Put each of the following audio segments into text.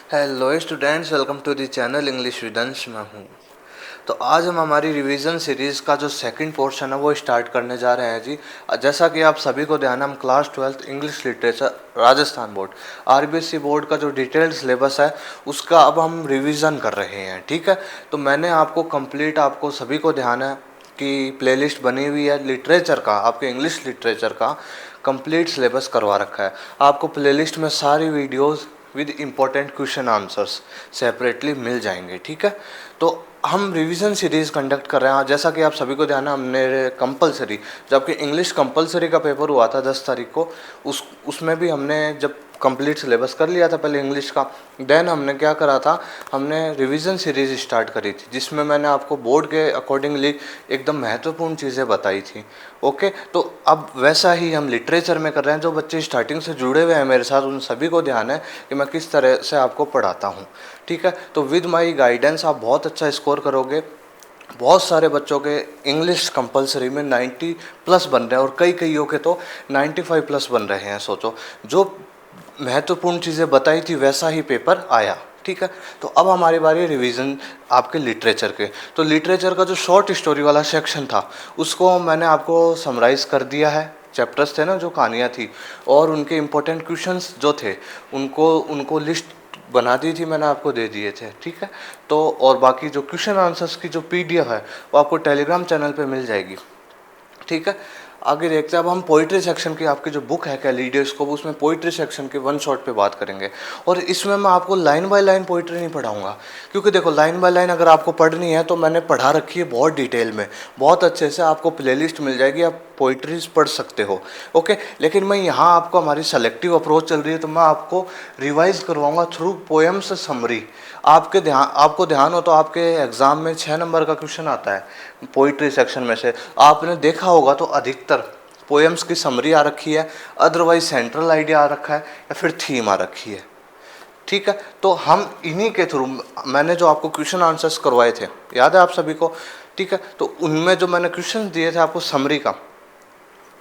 Hello students, welcome to the channel English विदंश। मैं हूँ। तो आज हम हमारी रिवीजन सीरीज़ का जो सेकंड पोर्शन है वो स्टार्ट करने जा रहे हैं जी। जैसा कि आप सभी को ध्यान है, हम class 12th English literature Rajasthan board RBC board का जो डिटेल्ड सिलेबस है उसका अब हम रिवीजन कर रहे हैं। ठीक है, तो मैंने आपको कंप्लीट, आपको सभी को ध्यान है कि प्लेलिस्ट बनी हुई है लिटरेचर का, आपके इंग्लिश लिटरेचर का कंप्लीट सिलेबस करवा रखा है। आपको प्लेलिस्ट में सारी videos with important question answers separately मिल जाएंगे। ठीक है, तो हम रिवीजन सीरीज़ कंडक्ट कर रहे हैं। जैसा कि आप सभी को ध्यान है, हमने कंपलसरी, जबकि इंग्लिश कंपलसरी का पेपर हुआ था 10 तारीख को, उसमें भी हमने जब कंप्लीट सिलेबस कर लिया था पहले इंग्लिश का, देन हमने क्या करा था, हमने रिवीजन सीरीज़ स्टार्ट करी थी जिसमें मैंने आपको बोर्ड के अकॉर्डिंगली एकदम महत्वपूर्ण चीज़ें बताई थी। ओके, तो अब वैसा ही हम लिटरेचर में कर रहे हैं। जो बच्चे स्टार्टिंग से जुड़े हुए हैं मेरे साथ, उन सभी को ध्यान है कि मैं किस तरह से आपको पढ़ाता हूँ। ठीक है, तो विद माई गाइडेंस आप बहुत अच्छा स्कोर करोगे। बहुत सारे बच्चों के इंग्लिश कंपलसरी में 90 प्लस बन रहे हैं और कई कईयों के तो 95 प्लस बन रहे हैं। सोचो, जो महत्वपूर्ण चीज़ें बताई थी वैसा ही पेपर आया। ठीक है, तो अब हमारी बारी रिवीजन आपके लिटरेचर के। तो लिटरेचर का जो शॉर्ट स्टोरी वाला सेक्शन था उसको मैंने आपको समराइज़ कर दिया है। चैप्टर्स थे ना, जो कहानियाँ थी और उनके इम्पोर्टेंट क्वेश्चंस जो थे उनको उनको लिस्ट बना दी थी, मैंने आपको दे दिए थे। ठीक है, तो और बाकी जो क्वेश्चन आंसर्स की जो पीडीएफ है वो आपको टेलीग्राम चैनल पे मिल जाएगी। ठीक है, आगे देखते हैं। अब हम पोइट्री सेक्शन की, आपकी जो बुक है कैलीडोस्कोप, उसमें पोइट्री सेक्शन के वन शॉट पे बात करेंगे। और इसमें मैं आपको लाइन बाय लाइन पोइट्री नहीं पढ़ाऊंगा, क्योंकि देखो लाइन बाय लाइन अगर आपको पढ़नी है तो मैंने पढ़ा रखी है बहुत डिटेल में, बहुत अच्छे से आपको प्लेलिस्ट मिल जाएगी, आप पोइट्रीज पढ़ सकते हो। ओके, लेकिन मैं यहाँ आपको, हमारी सेलेक्टिव अप्रोच चल रही है तो मैं आपको रिवाइज करवाऊंगा थ्रू पोएम्स समरी। आपको ध्यान हो तो आपके एग्जाम में 6 नंबर का क्वेश्चन आता है पोइट्री सेक्शन में से, आपने देखा होगा तो अधिकतर पोएम्स की समरी आ रखी है, अदरवाइज सेंट्रल आइडिया आ रखा है या फिर थीम आ रखी है। ठीक है, तो हम इन्हीं के थ्रू, मैंने जो आपको क्वेश्चन आंसर्स करवाए थे याद है आप सभी को। ठीक है, तो उनमें जो मैंने क्वेश्चन दिए थे आपको समरी का,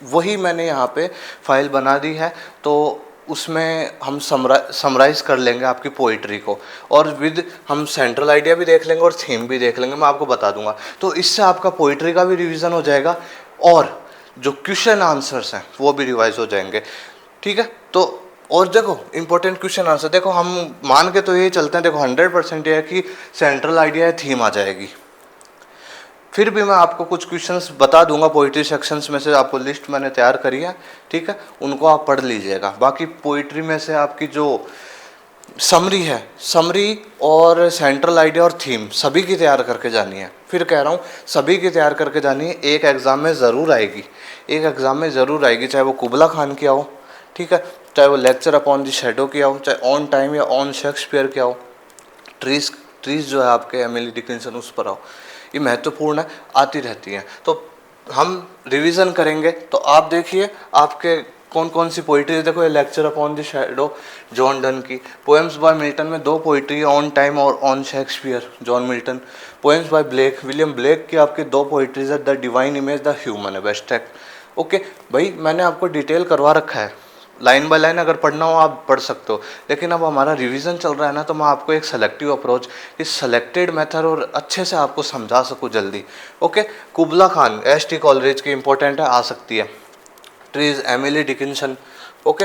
वही मैंने यहाँ पे फाइल बना दी है। तो उसमें हम समराइज़ कर लेंगे आपकी पोइट्री को, और विद हम सेंट्रल आइडिया भी देख लेंगे और थीम भी देख लेंगे, मैं आपको बता दूंगा। तो इससे आपका पोइट्री का भी रिवीजन हो जाएगा और जो क्वेश्चन आंसर्स हैं वो भी रिवाइज हो जाएंगे। ठीक है, तो और देखो इंपॉर्टेंट क्वेश्चन आंसर देखो, हम मान के तो यही चलते हैं, देखो 100% ये है कि सेंट्रल आइडिया है, थीम आ जाएगी। फिर भी मैं आपको कुछ क्वेश्चंस बता दूंगा पोइट्री सेक्शंस में से, आपको लिस्ट मैंने तैयार करी है। ठीक है, उनको आप पढ़ लीजिएगा। बाकी पोइट्री में से आपकी जो समरी है, समरी और सेंट्रल आइडिया और थीम सभी की तैयार करके जानी है। फिर कह रहा हूँ सभी की तैयार करके जानी है, एक एग्ज़ाम में ज़रूर आएगी, एक एग्ज़ाम में ज़रूर आएगी, चाहे वो कुबला खान की आओ, ठीक है, चाहे वो लेक्चर अपॉन द शैडो की आओ, चाहे ऑन टाइम या ऑन शेक्सपियर की आओ, ट्रीज ट्रीज जो है आपके एमिली डिकिंसन उस पर आओ। ये महत्वपूर्ण है, आती रहती हैं। तो हम रिवीजन करेंगे, तो आप देखिए आपके कौन कौन सी पोइट्री। देखो ये lecture upon the shadow John Donne की, पोएम्स बाय मिल्टन में 2 पोइट्री, ऑन टाइम और on Shakespeare John Milton. Poems by Blake, William Blake की आपकी 2 पोइट्रीज है, the divine image, the human abstract. Okay भाई, मैंने आपको डिटेल करवा रखा है, लाइन बाय लाइन अगर पढ़ना हो आप पढ़ सकते हो, लेकिन अब हमारा रिवीजन चल रहा है ना, तो मैं आपको एक सेलेक्टिव अप्रोच, इस सेलेक्टेड मेथड और अच्छे से आपको समझा सकूँ जल्दी। ओके, कुबला खान एस.टी. कॉलरेज की इंपॉर्टेंट है, आ सकती है। Trees Emily Dickinson. ओके,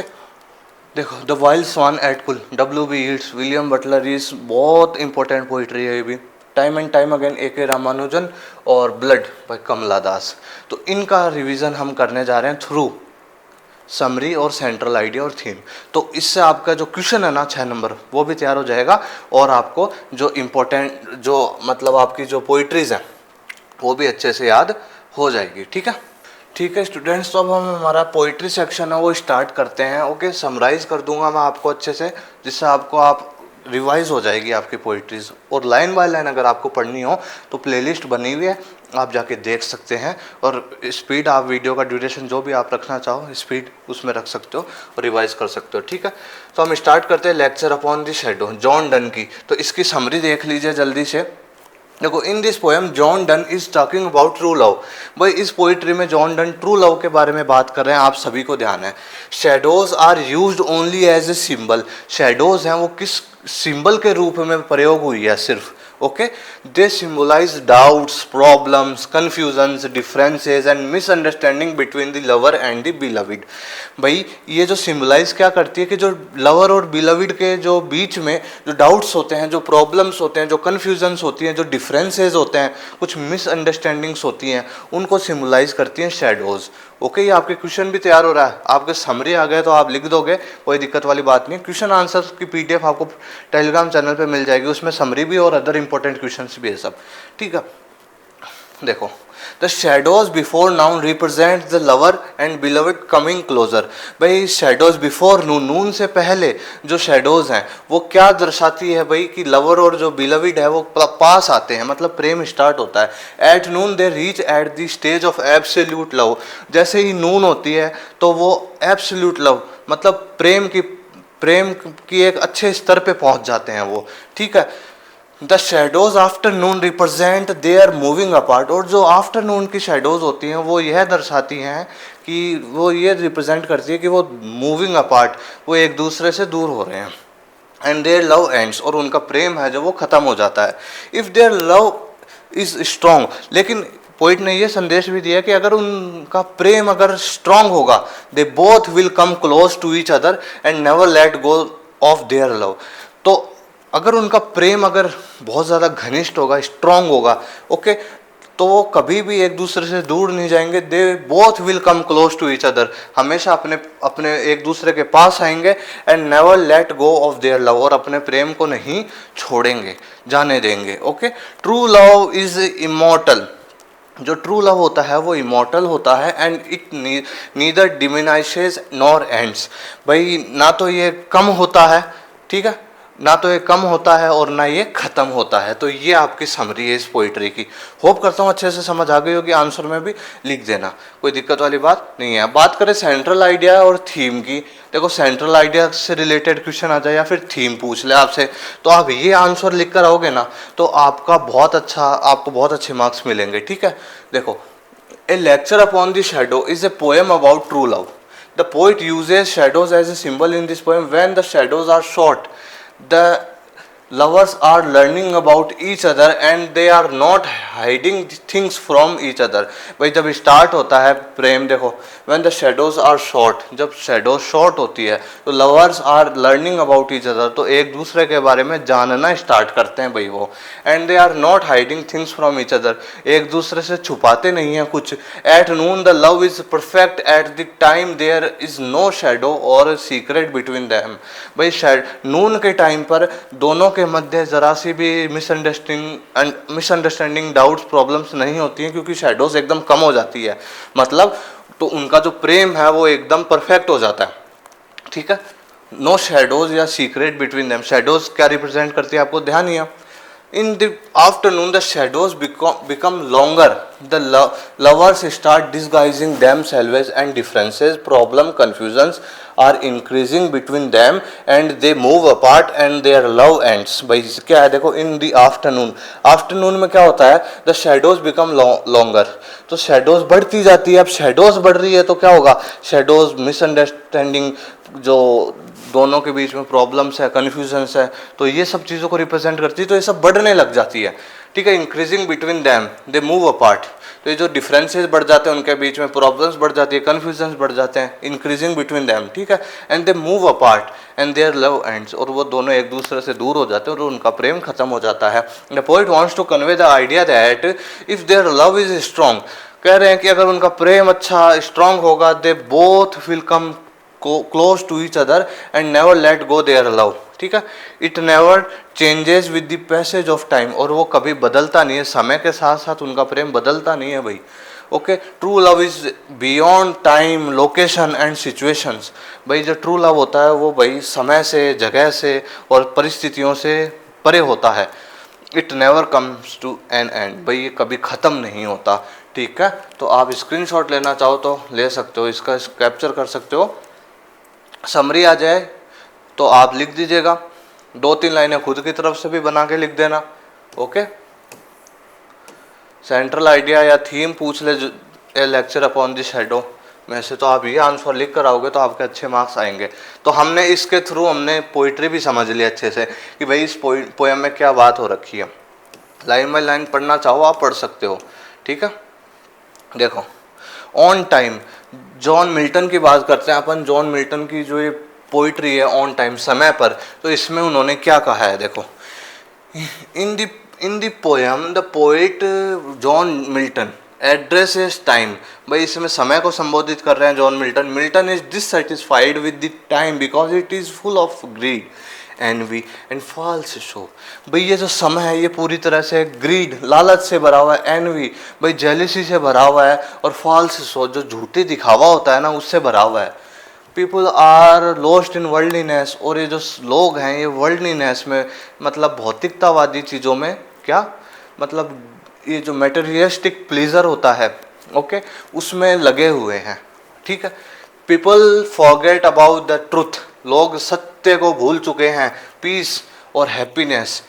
देखो the wild swan at Coole, W.B. Yeats, William Butler रीस, बहुत इंपॉर्टेंट पोइट्री है ये भी। Time and time again A.K. Ramanujan और ब्लड बाय कमला दास। तो इनका रिवीजन हम करने जा रहे हैं थ्रू समरी और सेंट्रल आइडिया और थीम। तो इससे आपका जो क्वेश्चन है ना 6 नंबर, वो भी तैयार हो जाएगा और आपको जो इम्पोर्टेंट, जो मतलब आपकी जो पोइट्रीज हैं वो भी अच्छे से याद हो जाएगी। ठीक है, ठीक है स्टूडेंट्स, तो अब हम हमारा पोइट्री सेक्शन है वो स्टार्ट करते हैं। ओके, समराइज कर दूंगा मैं आपको अच्छे से, जिससे आपको आप रिवाइज हो जाएगी आपकी पोइट्रीज। और लाइन बाय लाइन अगर आपको पढ़नी हो तो प्लेलिस्ट बनी हुई है, आप जाके देख सकते हैं। और स्पीड, आप वीडियो का ड्यूरेशन जो भी आप रखना चाहो स्पीड उसमें रख सकते हो और रिवाइज कर सकते हो। ठीक है, तो हम स्टार्ट करते हैं lecture upon the shadow John Donne की। तो इसकी समरी देख लीजिए जल्दी से। देखो, इन this poem John Donne is talking about true love. भाई इस पोइट्री में जॉन डन ट्रू लव के बारे में बात कर रहे हैं, आप सभी को ध्यान है। Shadows are used only as a symbol. Shadows हैं वो किस सिंबल के रूप में प्रयोग हुई है सिर्फ। Okay, they symbolize doubts, problems, confusions, differences and misunderstanding between the lover and the beloved. भाई ये जो सिंबलाइज क्या करती है कि जो लवर और बिलविड के जो बीच में जो डाउट्स होते हैं, जो प्रॉब्लम्स होते हैं, जो कन्फ्यूजन्स होती हैं, जो डिफरेंसेस होते हैं, कुछ मिसअंडरस्टैंडिंग्स होती हैं, उनको सिंबलाइज करती हैं शेडोज। ओके, ये आपके क्वेश्चन भी तैयार हो रहा है, आपके समरी आ गए तो आप लिख दोगे, कोई दिक्कत वाली बात नहीं। क्वेश्चन आंसर की पीडीएफ आपको टेलीग्राम चैनल पे मिल जाएगी, उसमें समरी भी और अदर इंपॉर्टेंट क्वेश्चंस भी है सब, ठीक है। देखो, the shadows before noun represent the lover and beloved coming closer. भाई शेडोज बिफोर नून, नून से पहले जो शेडोज हैं वो क्या दर्शाती है भाई कि लवर और जो बिलविड है वो पास आते हैं, मतलब प्रेम स्टार्ट होता है। At noon they reach at the stage of absolute love. जैसे ही नून होती है तो वो एब्सोल्यूट लव मतलब प्रेम की एक अच्छे स्तर पे पहुंच जाते हैं वो, ठीक है। The shadows afternoon represent their moving apart. और जो आफ्टरनून की शेडोज होती हैं वो यह दर्शाती हैं कि वो ये रिप्रेजेंट करती है कि वो मूविंग अपार्ट, वो एक दूसरे से दूर हो रहे हैं। एंड देयर लव एंड्स, और उनका प्रेम है जो वो खत्म हो जाता है। If their love is strong, लेकिन पोइट ने ये संदेश भी दिया कि अगर उनका प्रेम अगर स्ट्रांग होगा, they both will come close to each other and never let go of their love. तो अगर उनका प्रेम अगर बहुत ज़्यादा घनिष्ठ होगा, स्ट्रांग होगा, ओके, तो वो कभी भी एक दूसरे से दूर नहीं जाएंगे। They both will come close to each other, हमेशा अपने अपने एक दूसरे के पास आएंगे। And never let go of their love, और अपने प्रेम को नहीं छोड़ेंगे, जाने देंगे। Okay, true love is immortal. जो ट्रू लव होता है वो इमॉर्टल होता है। And it neither diminishes nor ends. भाई ना तो ये कम होता है, ठीक है, ना तो ये कम होता है और ना ये खत्म होता है। तो ये आपकी समरी है इस पोइट्री की। होप करता हूँ अच्छे से समझ आ गई होगी, आंसर में भी लिख देना, कोई दिक्कत वाली बात नहीं है। बात करें सेंट्रल आइडिया और थीम की, देखो सेंट्रल आइडिया से रिलेटेड क्वेश्चन आ जाए या फिर थीम पूछ ले आपसे, तो आप ये आंसर लिख कर आओगे ना तो आपको बहुत अच्छे मार्क्स मिलेंगे, ठीक है। देखो, a lecture upon the shadow is a poem about true love. The poet uses shadows as a symbol in this poem. When the shadows are short, the lovers are learning about each other and they are not hiding things from each other। भाई जब start होता है प्रेम, देखो when the shadows are short, जब shadows short होती है तो lovers are learning about each other, तो एक दूसरे के बारे में जानना स्टार्ट करते हैं भाई वो। and they are not hiding things from each other, एक दूसरे से छुपाते नहीं हैं कुछ। at noon the love is perfect, at the time there is no shadow or secret between them। भाई नून के टाइम पर दोनों के मध्य जरा सी भी मिसअंडरस्टैंडिंग डाउट्स प्रॉब्लम्स नहीं होती हैं, क्योंकि शेडोज एकदम कम हो जाती है, मतलब तो उनका जो प्रेम है वो एकदम परफेक्ट हो जाता है, ठीक है। नो शेडोज या सीक्रेट बिटवीन देम। शेडोज क्या रिप्रेजेंट करती है आपको ध्यान ही है। In the afternoon, the shadows become longer. The lovers start disguising themselves, and differences, problem, confusions are increasing between them, and they move apart, and their love ends। भाई क्या है देखो, in the afternoon, afternoon में क्या होता है, the shadows become longer, तो shadows बढ़ती जाती है। अब shadows बढ़ रही है तो क्या होगा, shadows मिसअंडरस्टैंडिंग, जो दोनों के बीच में प्रॉब्लम्स है, कन्फ्यूजन्स है, तो ये सब चीज़ों को रिप्रेजेंट करती है, तो ये सब बढ़ने लग जाती है, ठीक है। Increasing between them, they move apart, तो ये जो डिफरेंसेस बढ़ जाते हैं उनके बीच में, प्रॉब्लम्स बढ़ जाती है, कन्फ्यूजन्स बढ़ जाते हैं, इंक्रीजिंग बिटवीन दैम, ठीक है। And they move apart and their love ends, और वो दोनों एक दूसरे से दूर हो जाते हैं और उनका प्रेम खत्म हो जाता है। The poet wants to convey the idea that if their love is strong, कह रहे हैं कि अगर उनका प्रेम अच्छा स्ट्रॉन्ग होगा, they both will come close to each other and never let go their love, ठीक है। It never changes with the passage of time, और वो कभी बदलता नहीं है, समय के साथ साथ उनका प्रेम बदलता नहीं है भाई। Okay, true love is beyond time, location and situations. भाई जो ट्रू लव होता है वो भाई समय से, जगह से और परिस्थितियों से परे होता है। It never comes to an end, भाई ये कभी ख़त्म नहीं होता, ठीक है। तो आप स्क्रीनशॉट लेना चाहो तो ले सकते हो, इसका कैप्चर कर सकते हो। समरी आ जाए तो आप लिख दीजिएगा, 2-3 लाइनें खुद की तरफ से भी बना के लिख देना। ओके, सेंट्रल आइडिया या थीम पूछ ले, ए लेक्चर अपॉन द शैडो, वैसे तो आप ये आंसर लिख कर आओगे तो आपके अच्छे मार्क्स आएंगे। तो हमने इसके थ्रू हमने पोइट्री भी समझ ली अच्छे से कि भाई इस पोएम में क्या बात हो रखी है। लाइन बाय लाइन पढ़ना चाहो आप पढ़ सकते हो, ठीक है। देखो, ऑन टाइम, जॉन मिल्टन की बात करते हैं अपन। जॉन मिल्टन की जो ये पोइट्री है ऑन टाइम, समय पर, तो इसमें उन्होंने क्या कहा है देखो। In the poem the poet John Milton addresses time, भाई इसमें समय को संबोधित कर रहे हैं John Milton. Milton is dissatisfied with the time because it is full of greed, envy and false show. भाई ये जो समय है ये पूरी तरह से ग्रीड, लालच से भरा हुआ है, एनवी भाई जेलिसी से भरा हुआ है, और फॉल्स शो जो झूठी दिखावा होता है ना उससे भरा हुआ है। People are lost in worldliness, और ये जो लोग हैं ये वर्ल्डलीनेस में, मतलब भौतिकतावादी चीज़ों में, क्या मतलब ये जो मेटेरियलिस्टिक प्लेजर होता है, ओके, उसमें लगे हुए हैं, ठीक है। People forget about the truth, लोग सत्य को भूल चुके हैं। पीस और हैप्पीनेस,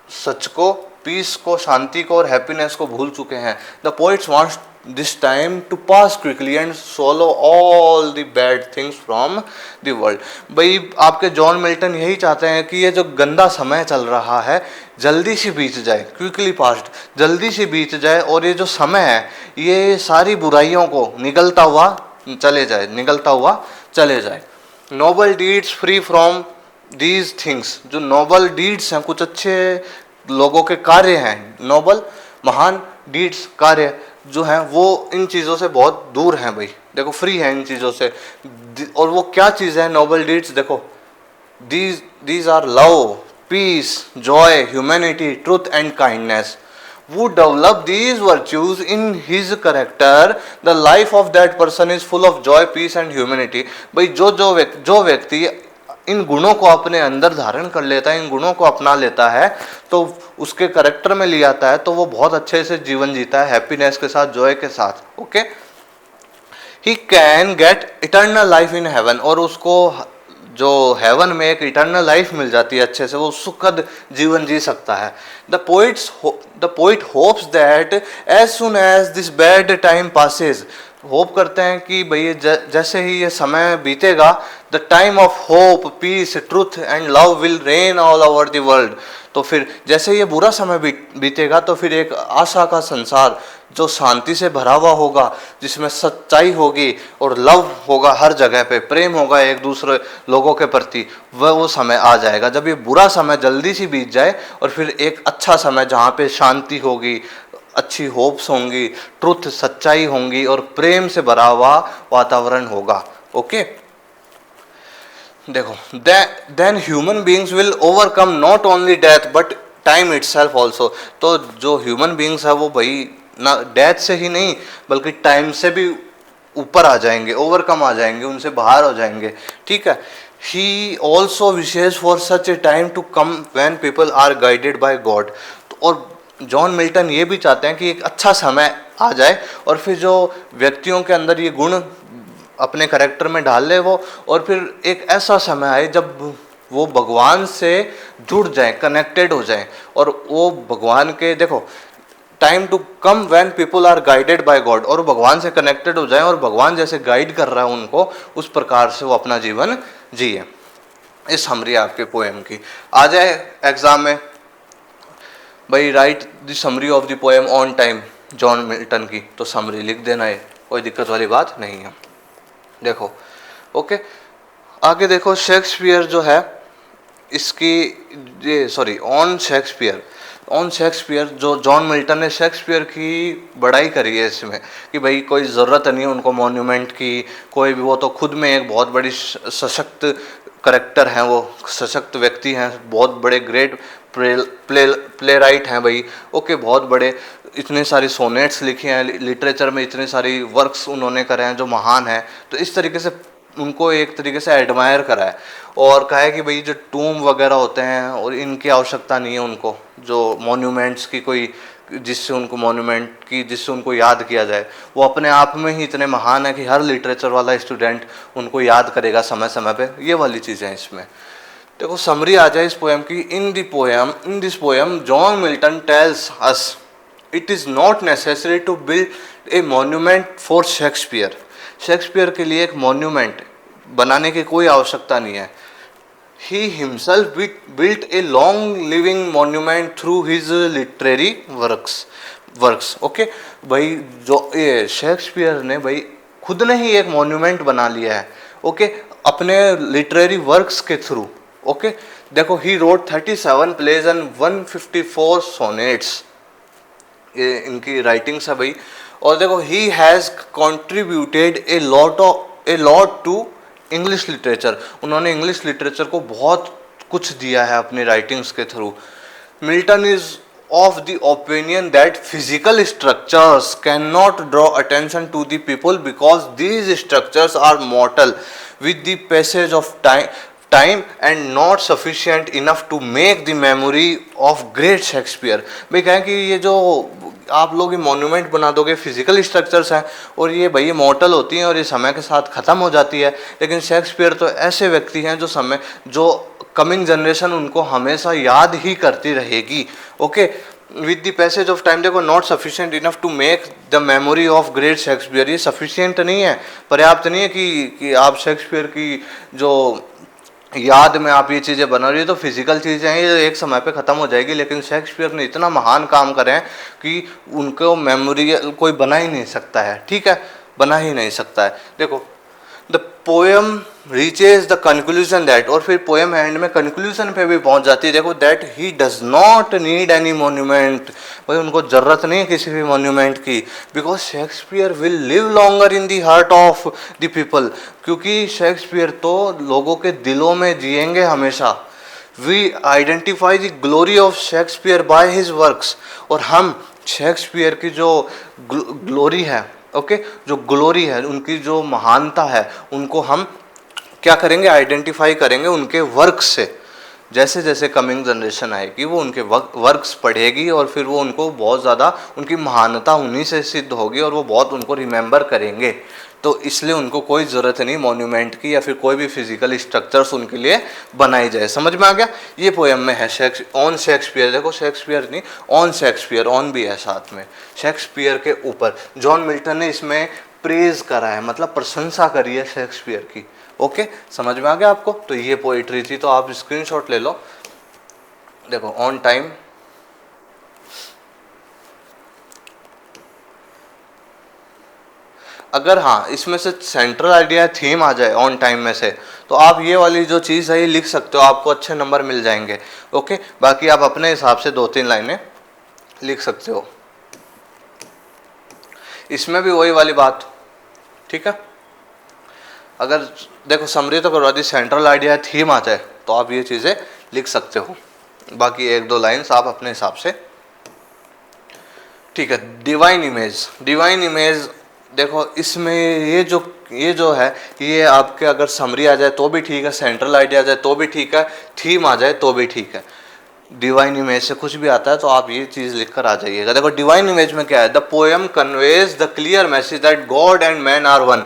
सच को, पीस को, शांति को और हैप्पीनेस को भूल चुके हैं। The poets wants this time to pass quickly and swallow all the bad things from the world. भाई आपके जॉन मिल्टन यही चाहते हैं कि ये जो गंदा समय चल रहा है जल्दी से बीत जाए, क्विकली पास्ट, जल्दी से बीत जाए, और ये जो समय है ये सारी बुराइयों को निगलता हुआ चले जाए, निगलता हुआ चले जाए। Noble deeds free from these things, जो नोबल डीड्स हैं, कुछ अच्छे लोगों के कार्य हैं, नोबल महान डीड्स कार्य जो हैं वो इन चीज़ों से बहुत दूर हैं भाई। देखो फ्री है इन चीज़ों से, और वो क्या चीज़ है नोबल डीड्स, देखो these are love, peace, joy, humanity, truth and kindness. Who develop these virtues in his character, the life of that person is full of joy, peace and humanity। भाई जो व्यक्ति इन गुणों को अपने अंदर धारण कर लेता है, इन गुणों को अपना लेता है, तो उसके करेक्टर में ले आता है, तो वो बहुत अच्छे से जीवन जीता है, हैप्पीनेस के साथ, जॉय के साथ, okay. He can get eternal life in heaven, और उसको जो हेवन में एक इटर्नल लाइफ मिल जाती है अच्छे से, वो सुखद जीवन जी सकता है। The poet hopes that as soon as this bad time passes, hope करते हैं कि भाई जैसे ही ये समय बीतेगा, the time of hope, peace, truth and love will reign all over the world. तो फिर जैसे ये बुरा समय बीतेगा तो फिर एक आशा का संसार जो शांति से भरा हुआ होगा, जिसमें सच्चाई होगी और लव होगा, हर जगह पे प्रेम होगा एक दूसरे लोगों के प्रति, वो समय आ जाएगा जब ये बुरा समय जल्दी से बीत जाए, और फिर एक अच्छा समय जहाँ पे शांति होगी, अच्छी होप्स होंगी, ट्रुथ, सच्चाई होंगी, और प्रेम से भरा हुआ वातावरण होगा, ओके। देखो, then human beings will overcome not only death but time itself also. तो जो ह्यूमन बींग्स है वो भाई ना डेथ से ही नहीं बल्कि टाइम से भी ऊपर आ जाएंगे, ओवरकम आ जाएंगे, उनसे बाहर हो जाएंगे, ठीक है। He also wishes for such a time to come when people are guided by God. और जॉन मिल्टन ये भी चाहते हैं कि एक अच्छा समय आ जाए, और फिर जो व्यक्तियों के अंदर ये गुण अपने करेक्टर में डाल ले वो, और फिर एक ऐसा समय आए जब वो भगवान से जुड़ जाए, कनेक्टेड हो जाए, और वो भगवान के, देखो time to come when people are guided by God, और भगवान से कनेक्टेड हो जाए, और भगवान जैसे गाइड कर रहा है उनको, उस प्रकार से वो अपना जीवन जिए। इस समरी आपके पोएम की आ जाए एग्जाम में, भाई right the summary of the poem on time John Milton की, तो समरी लिख देना है, कोई दिक्कत वाली बात नहीं है। देखो ओके, आगे देखो शेक्सपियर जो है इसकी, ये सॉरी ऑन शेक्सपियर जो जॉन मिल्टन ने शेक्सपियर की बड़ाई करी है इसमें, कि भाई कोई ज़रूरत नहीं है उनको मॉन्यूमेंट की, कोई भी, वो तो खुद में एक बहुत बड़ी सशक्त करेक्टर हैं, वो सशक्त व्यक्ति हैं, बहुत बड़े ग्रेट प्ले राइट हैं भाई, ओके, बहुत बड़े, इतने सारी सोनेट्स लिखे हैं, लिटरेचर में इतने सारी वर्क्स उन्होंने करे हैं जो महान हैं। तो इस तरीके से उनको एक तरीके से एडमायर करा है, और कहा है कि भाई जो टूम वगैरह होते हैं और इनकी आवश्यकता नहीं है उनको, जो मॉन्यूमेंट्स की कोई, जिससे उनको मॉन्यूमेंट की, जिससे उनको याद किया जाए, वो अपने आप में ही इतने महान है कि हर लिटरेचर वाला स्टूडेंट उनको याद करेगा समय समय पे, ये वाली चीज़ें हैं इसमें। देखो समरी आ जाए इस पोएम की। In this poem John Milton tells us it is not necessary to build a monument for Shakespeare. Shakespeare के लिए एक मॉन्यूमेंट बनाने की कोई आवश्यकता नहीं है। He himself built a long living monument through his literary works। Okay भाई, जो ये शेक्सपियर ने भाई खुद ने ही एक मॉन्यूमेंट बना लिया है, ओके, अपने लिटरेरी वर्क्स के थ्रू। ओके, देखो, he wrote 37 plays and 154 sonnets, ये इनकी राइटिंग्स है भाई। और देखो, he has contributed a lot to English literature, उन्होंने इंग्लिश लिटरेचर को बहुत कुछ दिया है अपनी राइटिंग्स के through. Milton is of the opinion that physical structures can not draw attention to the people because these structures are mortal with the passage of time and not sufficient enough to make the memory of great Shakespeare. भाई कहें कि ये जो आप लोग ये monument बना दोगे, फिजिकल स्ट्रक्चर्स हैं और ये भाई मॉर्टल होती हैं और ये समय के साथ ख़त्म हो जाती है, लेकिन शेक्सपियर तो ऐसे व्यक्ति हैं जो कमिंग जनरेशन उनको हमेशा याद ही करती रहेगी। Okay, with the passage of time, देखो, not sufficient enough to make the memory of great Shakespeare, ये सफिशिएंट नहीं है, पर्याप्त नहीं है कि आप शेक्सपियर की जो याद में आप ये चीज़ें बना रही है, तो फिजिकल चीज़ें हैं ये एक समय पे ख़त्म हो जाएगी, लेकिन शेक्सपियर ने इतना महान काम करे हैं कि उनको मेमोरी कोई बना ही नहीं सकता है। ठीक है, बना ही नहीं सकता है। देखो, the poem reaches the conclusion that, और फिर पोएम एंड में कंक्लूजन पे भी पहुंच जाती है। देखो, that he does not need any monument, भाई उनको जरूरत नहीं है किसी भी मॉन्यूमेंट की, because Shakespeare will live longer in the heart of the people, क्योंकि शेक्सपियर तो लोगों के दिलों में जिएंगे हमेशा। We identify the glory of Shakespeare by his works, और हम शेक्सपियर की जो ग्लोरी है, ओके, जो ग्लोरी है, उनकी जो महानता है, उनको हम क्या करेंगे, आइडेंटिफाई करेंगे उनके वर्क से। जैसे जैसे कमिंग जनरेशन आएगी वो उनके वर्क्स पढ़ेगी और फिर वो उनको बहुत ज़्यादा उनकी महानता उन्हीं से सिद्ध होगी और वो बहुत उनको रिमेंबर करेंगे। तो इसलिए उनको कोई ज़रूरत नहीं मॉन्यूमेंट की या फिर कोई भी फिजिकल स्ट्रक्चर्स उनके लिए बनाई जाए। समझ में आ गया? ये पोएम में है ऑन शेक्सपियर। देखो, शेक्सपियर नहीं, ऑन शेक्सपियर, ऑन भी है साथ में, शेक्सपियर के ऊपर। जॉन मिल्टन ने इसमें प्रेज करा है, मतलब प्रशंसा करी है शेक्सपियर की। ओके, समझ में आ गया आपको? तो ये पोइट्री थी, तो आप स्क्रीनशॉट ले लो। देखो, ऑन टाइम, अगर हाँ इसमें से सेंट्रल आइडिया थीम आ जाए ऑन टाइम में से, तो आप ये वाली जो चीज़ है ये लिख सकते हो, आपको अच्छे नंबर मिल जाएंगे। ओके, बाकी आप अपने हिसाब से 2-3 लाइनें लिख सकते हो। इसमें भी वही वाली बात, ठीक है। अगर देखो समरी तो करवा दी, सेंट्रल आइडिया थीम आ जाए तो आप ये चीज़ें लिख सकते हो, बाकी 1-2 लाइन्स आप अपने हिसाब से, ठीक है। डिवाइन इमेज, डिवाइन इमेज देखो, इसमें ये जो है ये आपके अगर समरी आ जाए तो भी ठीक है, सेंट्रल आइडिया आ जाए तो भी ठीक है, थीम आ जाए तो भी ठीक है। डिवाइन इमेज से कुछ भी आता है तो आप ये चीज़ लिखकर आ जाइएगा। देखो, डिवाइन इमेज में क्या है, the poem conveys the clear message that God and man are one.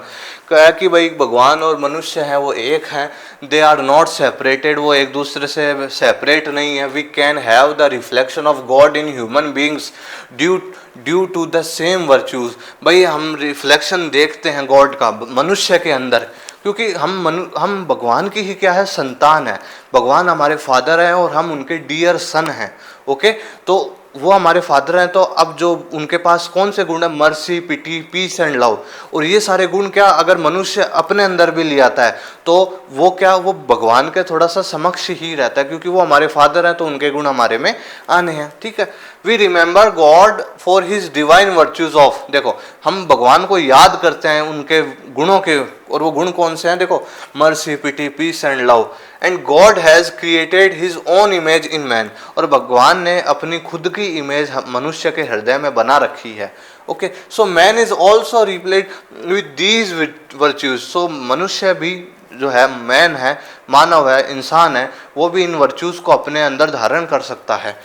क्या कि भाई भगवान और मनुष्य हैं वो एक हैं, दे आर नॉट सेपरेटेड, वो एक दूसरे से सेपरेट नहीं है। We can have the reflection of God in human beings due to the same virtues. भाई हम रिफ्लेक्शन देखते हैं गॉड का मनुष्य के अंदर, क्योंकि हम भगवान की ही क्या है, संतान है। भगवान हमारे फादर हैं और हम उनके डियर सन हैं। ओके, तो वो हमारे फादर हैं, तो अब जो उनके पास कौन से गुण है, mercy, pity, peace and love, और ये सारे गुण क्या अगर मनुष्य अपने अंदर भी ले आता है तो वो क्या, वो भगवान के थोड़ा सा समक्ष ही रहता है, क्योंकि वो हमारे फादर हैं तो उनके गुण हमारे में आने हैं। ठीक है, we remember God for his divine virtues of. देखो, हम भगवान को याद करते हैं उनके गुणों के, और वो गुण कौन से हैं, देखो, mercy, pity, peace and love. And God has created his own image in man, और भगवान ने अपनी खुद की इमेज मनुष्य के हृदय में बना रखी है। Okay, so man is also replete with these virtues. So मनुष्य भी जो है, मैन है, मानव है, इंसान है, वो भी इन वर्च्यूज को अपने अंदर धारण कर सकता है।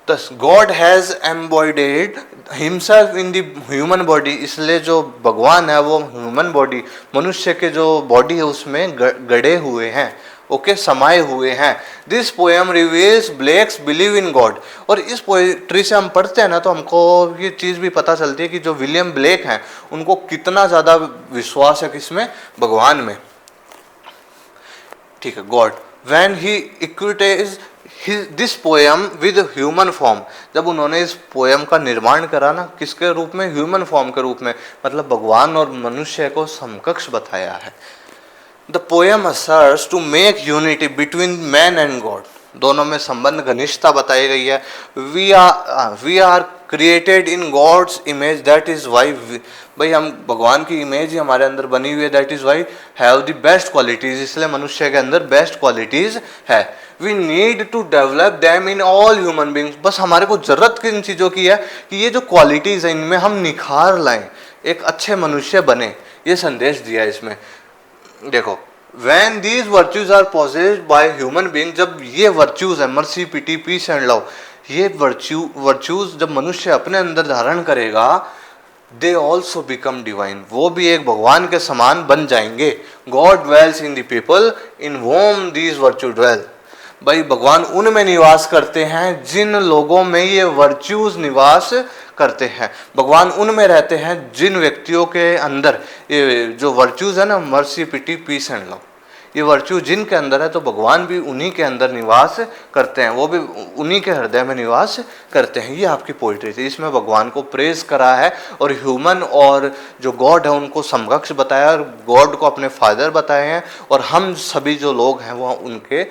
Thus God has embodied himself in the human body, इसलिए जो भगवान है वो ह्यूमन बॉडी, मनुष्य के जो बॉडी है उसमें गड़े हुए हैं। ओके, समाये हुए हैं। This poem reveals Blake's believe in God. और इस पोएट्री से हम पढ़ते हैं ना तो हमको ये चीज़ भी पता चलती है कि जो विलियम ब्लेक हैं उनको कितना ज़्यादा विश्वास है किसमें, भगवान में, ठीक है, God. When he equates this poem with human form, जब उन्होंने इस पोएम का निर्माण करा ना, किसके रूप में, ह्यूमन फॉर्म के रूप में, मतलब भगवान और मनुष्य को समकक्ष बताया है। The poem asserts to make unity between man and God, दोनों में संबंध घनिष्ठता बताई गई है। We are created in God's image, that is why, भाई हम भगवान की इमेज ही हमारे अंदर बनी हुई है, that is why have the best qualities, इसलिए मनुष्य के अंदर बेस्ट क्वालिटीज है। We need to develop them in all human beings, बस हमारे को जरूरत किन चीज़ों की है कि ये जो क्वालिटीज है इनमें हम निखार लाएं, एक अच्छे मनुष्य बने, ये संदेश दिया है इसमें। देखो, when these virtues are possessed by human being, जब ये virtues है, mercy, pity, peace and love, ये virtues जब मनुष्य अपने अंदर धारण करेगा, they also become divine, वो भी एक भगवान के समान बन जाएंगे। God dwells in the people in whom these virtues dwell, भाई भगवान उनमें निवास करते हैं जिन लोगों में ये वर्च्यूज निवास करते हैं। भगवान उनमें रहते हैं जिन व्यक्तियों के अंदर ये जो वर्च्यूज है ना, mercy, pity, peace and love, ये वर्च्यू जिनके अंदर है तो भगवान भी उन्हीं के अंदर निवास करते हैं, वो भी उन्हीं के हृदय में निवास करते हैं। ये आपकी पोइट्री थी, इसमें भगवान को प्रेज करा है और ह्यूमन और जो गॉड है उनको समकक्ष बताया और गॉड को अपने फादर बताए हैं, और हम सभी जो लोग हैं वो उनके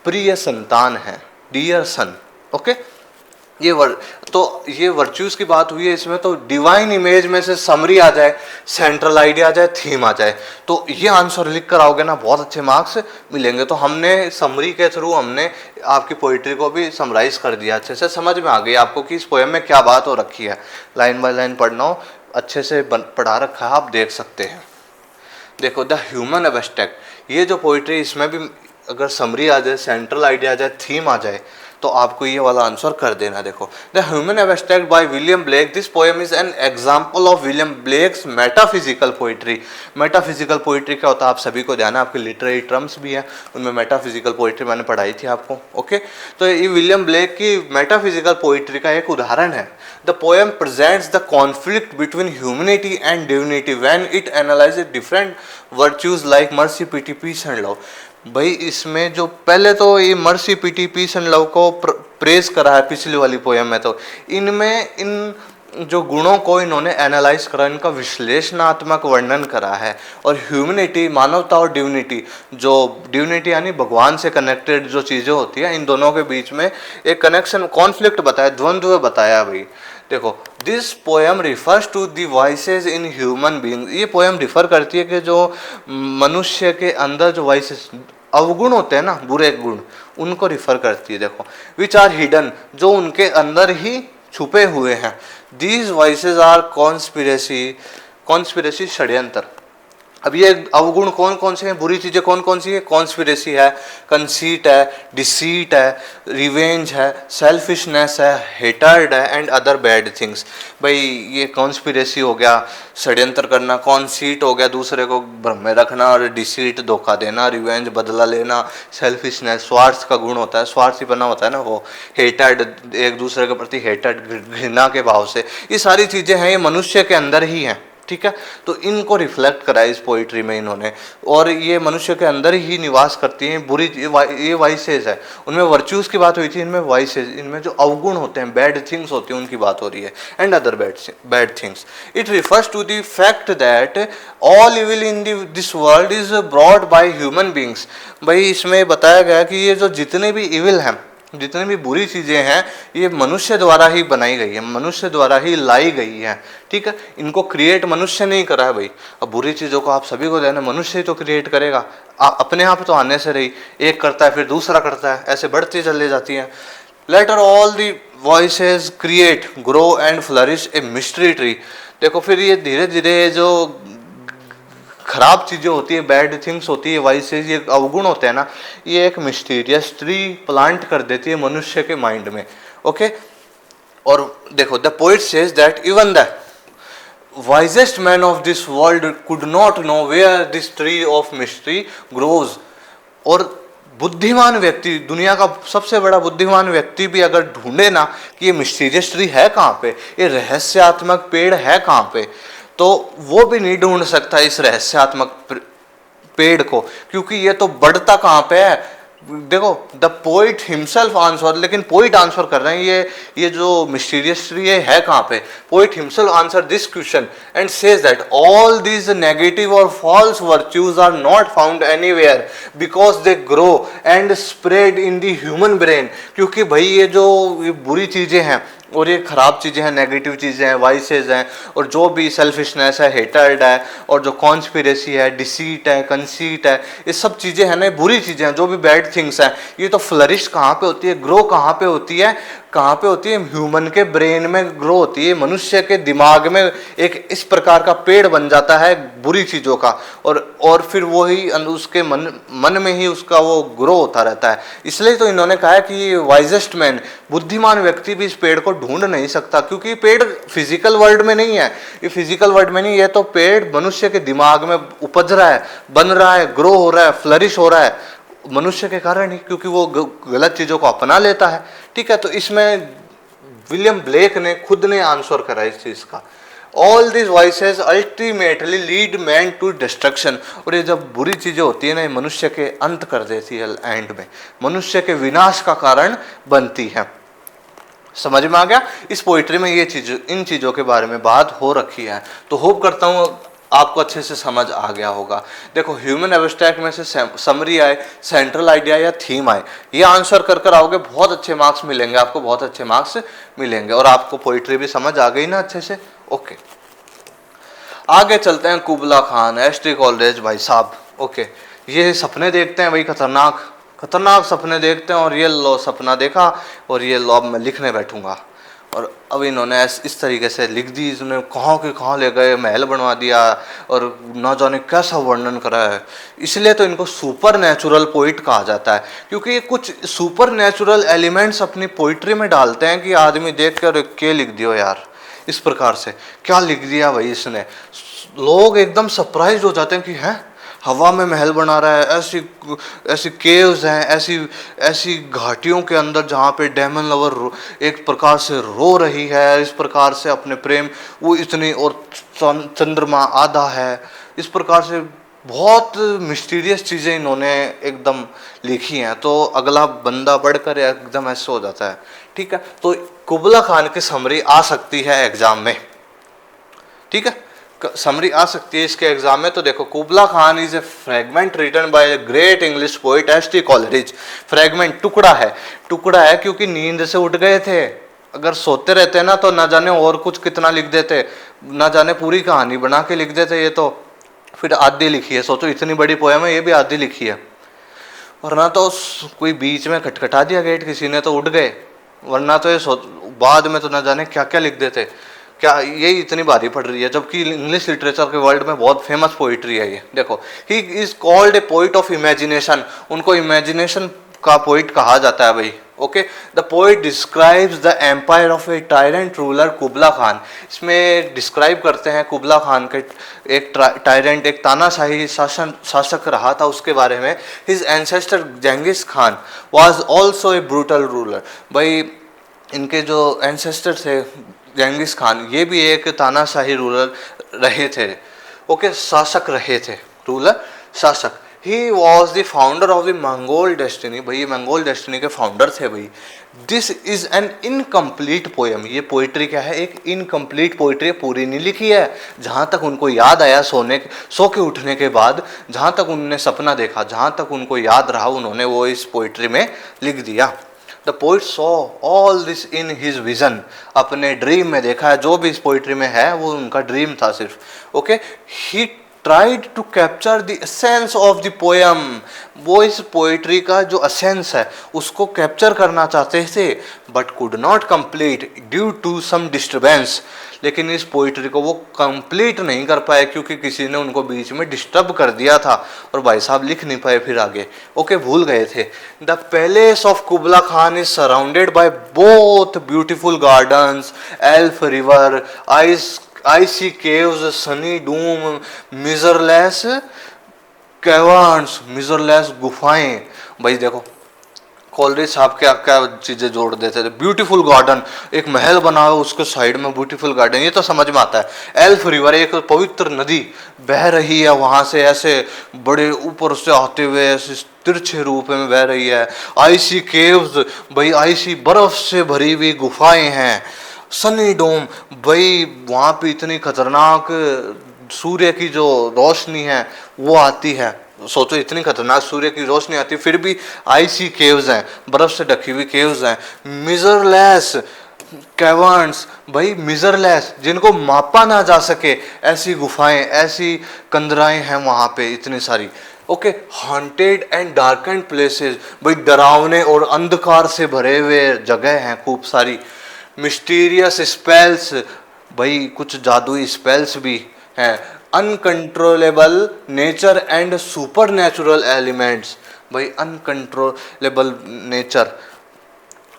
प्रिय संतान है, डियर सन। ओके, ये वर्च्यूज की बात हुई है इसमें, तो डिवाइन इमेज में से समरी आ जाए, सेंट्रल आइडिया आ जाए, थीम आ जाए, तो ये आंसर लिख कर आओगे ना बहुत अच्छे मार्क्स मिलेंगे। तो हमने समरी के थ्रू हमने आपकी पोइट्री को भी समराइज कर दिया, अच्छे से समझ में आ गई आपको कि इस पोएम में क्या बात हो रखी है। लाइन बाय लाइन पढ़ना हो, अच्छे से पढ़ा रखा है, आप देख सकते हैं। देखो, द ह्यूमन एब्स्ट्रैक्ट, ये जो पोइट्री इसमें भी अगर समरी आ जाए, सेंट्रल आइडिया आ जाए, थीम आ जाए, तो आपको ये वाला आंसर कर देना। देखो, the human abstract by William Blake, this poem is an example of William Blake's metaphysical poetry. Metaphysical poetry क्या होता है आप सभी को ध्यान है, आपके लिटरेरी टर्म्स भी है उनमें, मेटाफिजिकल पोइट्री मैंने पढ़ाई थी आपको। ओके, तो ये विलियम ब्लेक की मेटाफिजिकल पोइट्री का एक उदाहरण है। The poem presents the conflict between humanity and divinity when it analyses different virtues like mercy, pity, peace and love. भाई इसमें जो पहले तो ये mercy, pity, peace and love को प्रेज करा है पिछली वाली पोएम में, तो इनमें इन जो गुणों को इन्होंने एनालाइज करा, इनका विश्लेषणात्मक वर्णन करा है। और ह्यूमैनिटी, मानवता, और डिविनिटी, जो डिविनिटी यानी भगवान से कनेक्टेड जो चीज़ें होती हैं, इन दोनों के बीच में एक कनेक्शन, कॉन्फ्लिक्ट बताया, द्वंद्व बताया। भाई देखो, this poem refers to the vices in human being, ये पोएम रिफर करती है कि जो मनुष्य के अंदर जो वाइसेस, अवगुण होते हैं ना, बुरे गुण, उनको रिफर करती है। देखो, विच आर हिडन, जो उनके अंदर ही छुपे हुए हैं। These voices are conspiracy, conspiracy षड्यंत्र। अब ये अवगुण कौन कौन से हैं, बुरी चीज़ें कौन कौन सी है, कॉन्स्पिरेसी है, कंसीट है, डिसीट है, रिवेंज है, सेल्फिशनेस है, हेटर्ड है एंड अदर बैड थिंग्स। भाई ये कॉन्स्पिरेसी हो गया, षड्यंत्र करना, कॉन्सीट हो गया, दूसरे को भ्रम में रखना, और डिसीट धोखा देना, रिवेंज बदला लेना, सेल्फिशनेस स्वार्थ का गुण होता है, स्वार्थीपना होता है ना वो, हेटर्ड एक दूसरे के प्रति हेटर्ड, घृणा के भाव से, ये सारी चीज़ें हैं, ये मनुष्य के अंदर ही हैं। ठीक है, तो इनको रिफ्लेक्ट करा इस पोइट्री में इन्होंने, और ये मनुष्य के अंदर ही निवास करती हैं। बुरी ये वाइसेस है, उनमें वर्च्यूज की बात हुई थी, इनमें वाइसेस, इनमें जो अवगुण होते हैं, बैड थिंग्स होती हैं, उनकी बात हो रही है, and other bad things. It refers to the fact that all evil in this world is brought by human beings. भाई इसमें बताया गया कि ये जो जितने भी इविल हैं, जितनी भी बुरी चीज़ें हैं, ये मनुष्य द्वारा ही बनाई गई है, मनुष्य द्वारा ही लाई गई है। ठीक है, इनको क्रिएट मनुष्य नहीं करा है भाई। अब बुरी चीज़ों को आप सभी को देना, मनुष्य ही तो क्रिएट करेगा, अपने आप तो आने से रही, एक करता है फिर दूसरा करता है, ऐसे बढ़ती चली जाती हैं। Later all the voices create, grow and flourish a mystery tree. देखो, फिर ये धीरे धीरे जो खराब चीज़ें होती है, बैड थिंग्स होती है, वाइसेस, ये अवगुण होते हैं ना, ये एक मिस्टीरियस ट्री प्लांट कर देती है मनुष्य के माइंड में। ओके, और देखो, the poet says that even the wisest man of this world could not know where this tree of mystery grows। और बुद्धिमान व्यक्ति, दुनिया का सबसे बड़ा बुद्धिमान व्यक्ति भी अगर ढूंढे ना कि ये मिस्टीरियस ट्री है कहाँ पे, ये रहस्यात्मक पेड़ है कहाँ पे, तो वो भी नहीं ढूंढ सकता इस रहस्यात्मक पेड़ को, क्योंकि ये तो बढ़ता कहाँ पे है। देखो, द पोइट हिमसेल्फ आंसर, लेकिन पोइट आंसर कर रहे हैं ये जो मिस्टीरियस ट्री है कहाँ पे। Poet himself answer this question and says that all these negative और false virtues are not found anywhere because they grow and spread in the human brain. क्योंकि भाई ये बुरी चीजें हैं और ये खराब चीज़ें हैं, नेगेटिव चीज़ें हैं, वाइसेज हैं, और जो भी सेल्फिशनेस है, हेटर्ड है, और जो कॉन्स्पिरेसी है, डिसीट है, कंसीट है, ये सब चीज़ें हैं ना, बुरी चीज़ें हैं, जो भी बैड थिंग्स हैं, ये तो फ्लरिश कहाँ पे होती है, ग्रो कहाँ पे होती है, कहाँ पे होती है, ह्यूमन के ब्रेन में ग्रो होती है, मनुष्य के दिमाग में एक इस प्रकार का पेड़ बन जाता है बुरी चीज़ों का, और फिर वही उसके मन में ही उसका वो ग्रो होता रहता है। इसलिए तो इन्होंने कहा है कि वाइजेस्ट मैन, बुद्धिमान व्यक्ति भी इस पेड़ को ढूंढ नहीं सकता, क्योंकि ये पेड़ फिजिकल वर्ल्ड में नहीं है, ये फिजिकल वर्ल्ड में नहीं है, तो पेड़ मनुष्य के दिमाग में उपज रहा है, बन रहा है, ग्रो हो रहा है, फ्लरिश हो रहा है मनुष्य के कारण ही, क्योंकि वो गलत चीज़ों को अपना लेता है। ठीक है, तो इसमें विलियम ब्लेक ने खुद ने आंसर करा इस चीज़ का। All this voices ultimately lead man to destruction. और ये जब बुरी चीज़ें होती है ना, ये मनुष्य के अंत कर देती है, एंड में मनुष्य के विनाश का कारण बनती है। समझ में आ गया? इस पोइट्री में ये चीज़, इन चीज़ों के बारे में बात हो रखी है, तो होप करता हूँ आपको अच्छे से समझ आ गया होगा। देखो, ह्यूमन एब्स्ट्रैक्ट में से समरी आए, सेंट्रल आइडिया या थीम आए, ये आंसर कर आओगे, बहुत अच्छे मार्क्स मिलेंगे आपको, बहुत अच्छे मार्क्स मिलेंगे, और आपको पोइट्री भी समझ आ गई ना अच्छे से। ओके, आगे चलते हैं। कुबला खान, एसटी कॉलेज भाई साहब। ओके, ये सपने देखते हैं भाई, खतरनाक खतरनाक सपने देखते हैं, और ये लो सपना देखा, और ये लो अब मैं लिखने बैठूंगा। और अब इन्होंने इस तरीके से लिख दी, इसने कहाँ के कहाँ ले गए, महल बनवा दिया, और ना जाने कैसा वर्णन करा है। इसलिए तो इनको सुपर नेचुरल पोइट कहा जाता है, क्योंकि ये कुछ सुपर नेचुरल एलिमेंट्स अपनी पोइट्री में डालते हैं कि आदमी देख कर क्या लिख दियो यार, इस प्रकार से क्या लिख दिया भाई इसने। लोग एकदम सरप्राइज हो जाते हैं कि हैं, हवा में महल बना रहा है, ऐसी ऐसी केव्स हैं, ऐसी ऐसी घाटियों के अंदर जहाँ पे डेमन लवर एक प्रकार से रो रही है, इस प्रकार से अपने प्रेम, वो इतनी, और चंद्रमा आधा है, इस प्रकार से बहुत मिस्टीरियस चीज़ें इन्होंने एकदम लिखी हैं। तो अगला बंदा पढ़कर एकदम ऐसे हो जाता है। ठीक है, तो कुबला खान की समरी आ सकती है एग्जाम में। ठीक है, समरी आ सकती है इसके एग्जाम में। तो देखो, Kubla Khan is a fragment written by a great English poet S T Coleridge. Fragment, टुकड़ा है क्योंकि नींद से उठ गए थे। अगर सोते रहते ना तो ना जाने और कुछ कितना लिख देते, ना जाने पूरी कहानी बना के लिख देते। ये तो फिर आधी लिखी है, सोचो इतनी बड़ी पोएम है, ये भी आधी लिखी है। वरना तो कोई बीच में खटखटा दिया गेट किसी ने तो उठ गए, वरना तो ये बाद में तो ना जाने क्या क्या लिख देते। क्या ये इतनी भारी पड़ रही है, जबकि इंग्लिश लिटरेचर के वर्ल्ड में बहुत फेमस पोइट्री है ये। देखो, he is called a poet of imagination, उनको इमेजिनेशन का पोइट कहा जाता है भाई। Okay, the poet describes the empire of a tyrant ruler Kubla Khan. इसमें डिस्क्राइब करते हैं कुबला खान के, एक टायरेंट, एक तानाशाही शासक रहा था, उसके बारे में। His ancestor जेंगिस Khan was also a brutal ruler. भाई इनके जो एंसेस्टर थे जेंगिस खान, ये भी एक तानाशाही रूलर रहे थे। ओके, शासक रहे थे, रूलर शासक। He was the founder of the Mongol destiny. भाई ये मंगोल डेस्टिनी के फाउंडर थे भाई। This is an incomplete poem. ये पोइट्री क्या है, एक इनकम्प्लीट पोइट्री, पूरी नहीं लिखी है। जहाँ तक उनको याद आया सो के उठने के बाद, जहाँ तक उन्होंने सपना देखा, जहाँ तक उनको याद रहा, उन्होंने वो इस पोइट्री में लिख दिया। The poet saw all this in his vision. अपने ड्रीम में देखा है, जो भी इस पोइट्री में है वो उनका ड्रीम था सिर्फ। Okay, he tried to capture the essence of the poem. वो इस पोइट्री का जो एसेंस है उसको कैप्चर करना चाहते थे, but could not complete due to some disturbance. लेकिन इस पोइट्री को वो कंप्लीट नहीं कर पाए क्योंकि किसी ने उनको बीच में डिस्टर्ब कर दिया था, और भाई साहब लिख नहीं पाए फिर आगे। ओके, भूल गए थे। The palace of कुबला Khan is surrounded by both beautiful gardens, elf river, icy caves, sunny dome, measureless caverns, measureless गुफाएं, भाई देखो कॉलरेज साहब क्या क्या चीजें जोड़ देते थे। ब्यूटीफुल गार्डन, एक महल बना हुआ उसके साइड में ब्यूटीफुल गार्डन, ये तो समझ में आता है। एल्फ रिवर, एक पवित्र नदी बह रही है वहां से ऐसे बड़े ऊपर से आते हुए ऐसे तिरछे रूप में बह रही है। आइसी केव्स, भाई आइसी बर्फ से भरी हुई गुफाएं हैं। सनी डोम, भाई वहां पे इतनी खतरनाक सूर्य की जो रोशनी है वो आती है। सोचो इतनी खतरनाक सूर्य की रोशनी आती है फिर भी आइसी केव्स हैं, बर्फ से ढकी हुई केव्स हैं। मिजरलेस कैवर्न्स, भाई मिजरलेस, जिनको मापा ना जा सके ऐसी गुफाएं, ऐसी कंदराएं हैं वहां पे इतनी सारी। Okay, haunted and darkened places, भाई डरावने और अंधकार से भरे हुए जगह हैं खूब सारी। मिस्टीरियस स्पेल्स, भाई कुछ जादुई स्पेल्स भी हैं। Uncontrollable nature and super natural elements, भाई अनकंट्रोलेबल नेचर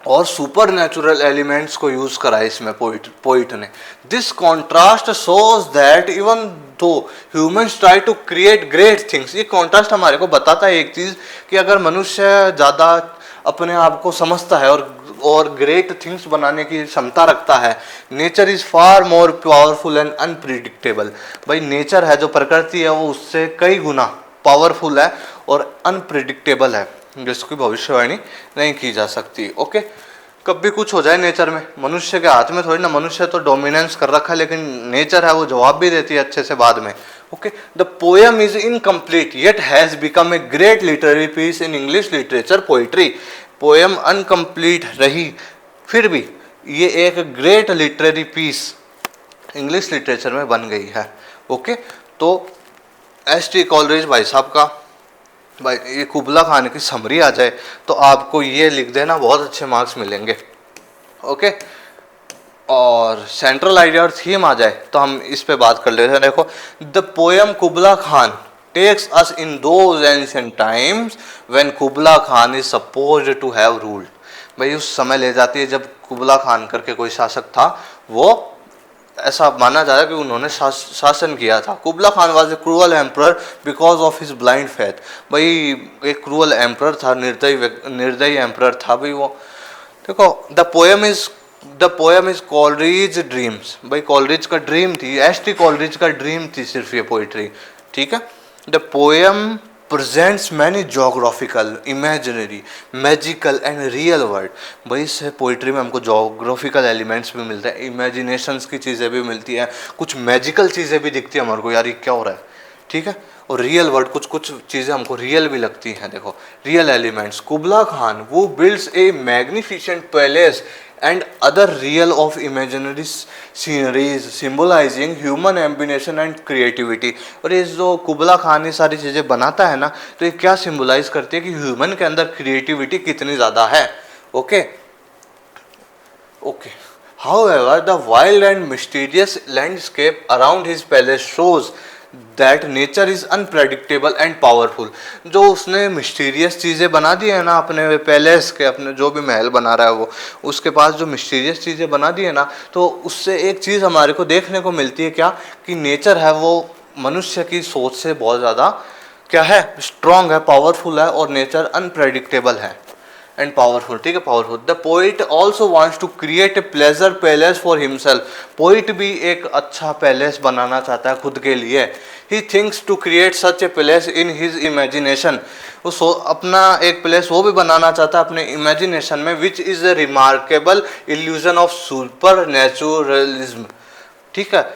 और सुपर नेचुरल एलिमेंट्स को यूज करा है इसमें पोइट ने। This contrast shows that even though humans try to create great things, ये कॉन्ट्रास्ट हमारे को बताता है एक चीज कि अगर मनुष्य ज्यादा अपने आप को समझता है और ग्रेट थिंग्स बनाने की क्षमता रखता है, nature is far more powerful and unpredictable. भाई नेचर है जो प्रकृति है वो उससे कई गुना पावरफुल है और अनप्रिडिक्टेबल है, जिसकी भविष्यवाणी नहीं की जा सकती। ओके, कभी कुछ हो जाए नेचर में, मनुष्य के हाथ में थोड़ी ना, मनुष्य तो डोमिनेंस कर रखा है लेकिन नेचर है वो जवाब भी देती है अच्छे से बाद में। Okay, the poem is incomplete yet has become a great literary piece in English literature poetry. Poem incomplete रही फिर भी ये एक great literary piece English literature में बन गई है। ओके, तो एस.टी. कॉलरेज भाई साहब का, भाई ये कुबला खान की समरी आ जाए तो आपको ये लिख देना, बहुत अच्छे मार्क्स मिलेंगे। ओके, और सेंट्रल आइडिया और थीम आ जाए तो हम इस पे बात कर लेते हैं। देखो, the poem Kubla Khan takes us in those ancient times when Kubla Khan is supposed to have ruled. भाई उस समय ले जाती है जब कुबला खान करके कोई शासक था, वो ऐसा माना जा रहा है कि उन्होंने शासन किया था। Kubla Khan was a cruel emperor because of his blind faith. भाई एक क्रूअल एम्परर था, निर्दयी एम्परर था भाई वो। देखो, the poem is Coleridge dreams, भाई कॉलरेज का ड्रीम थी, एस.टी. कॉलरेज का ड्रीम थी सिर्फ ये पोइट्री, ठीक है। The poem presents many geographical, imaginary, magical and real word. भाई इस पोइट्री में हमको जोग्राफिकल एलिमेंट्स भी मिलते हैं, इमेजिनेशंस की चीज़ें भी मिलती हैं, कुछ मैजिकल चीज़ें भी दिखती है हमारे को, यार ये क्या हो रहा है, ठीक है। और रियल वर्ड, कुछ कुछ चीज़ें हमको रियल भी लगती हैं। देखो, रियल एलिमेंट्स, कुबला खान वो builds A magnificent palace and other real of imaginary sceneries symbolizing human ambition and creativity। और ये जो कुबला खान ये सारी चीज़ें बनाता है ना, तो ये क्या सिंबलाइज करती है कि ह्यूमन के अंदर क्रिएटिविटी कितनी ज़्यादा है। Okay okay, however the wild and mysterious landscape around his palace shows that nature is unpredictable and powerful. जो उसने मिस्टीरियस चीज़ें बना दी है ना अपने पैलेस के, अपने जो भी महल बना रहा है वो, उसके पास जो मिस्टीरियस चीज़ें बना दी है ना, तो उससे एक चीज़ हमारे को देखने को मिलती है क्या, कि नेचर है वो मनुष्य की सोच से बहुत ज़्यादा क्या है, स्ट्रॉन्ग है, पावरफुल है, और नेचर अनप्रेडिक्टेबल है एंड पावरफुल, ठीक है, powerful. The poet also wants to create a pleasure palace for himself. Poet भी एक अच्छा पैलेस बनाना चाहता है खुद के लिए। He thinks to create such a palace in his imagination. वो अपना एक प्लेस वो भी बनाना चाहता है अपने इमेजिनेशन में, which is a remarkable illusion of super naturalism, ठीक है,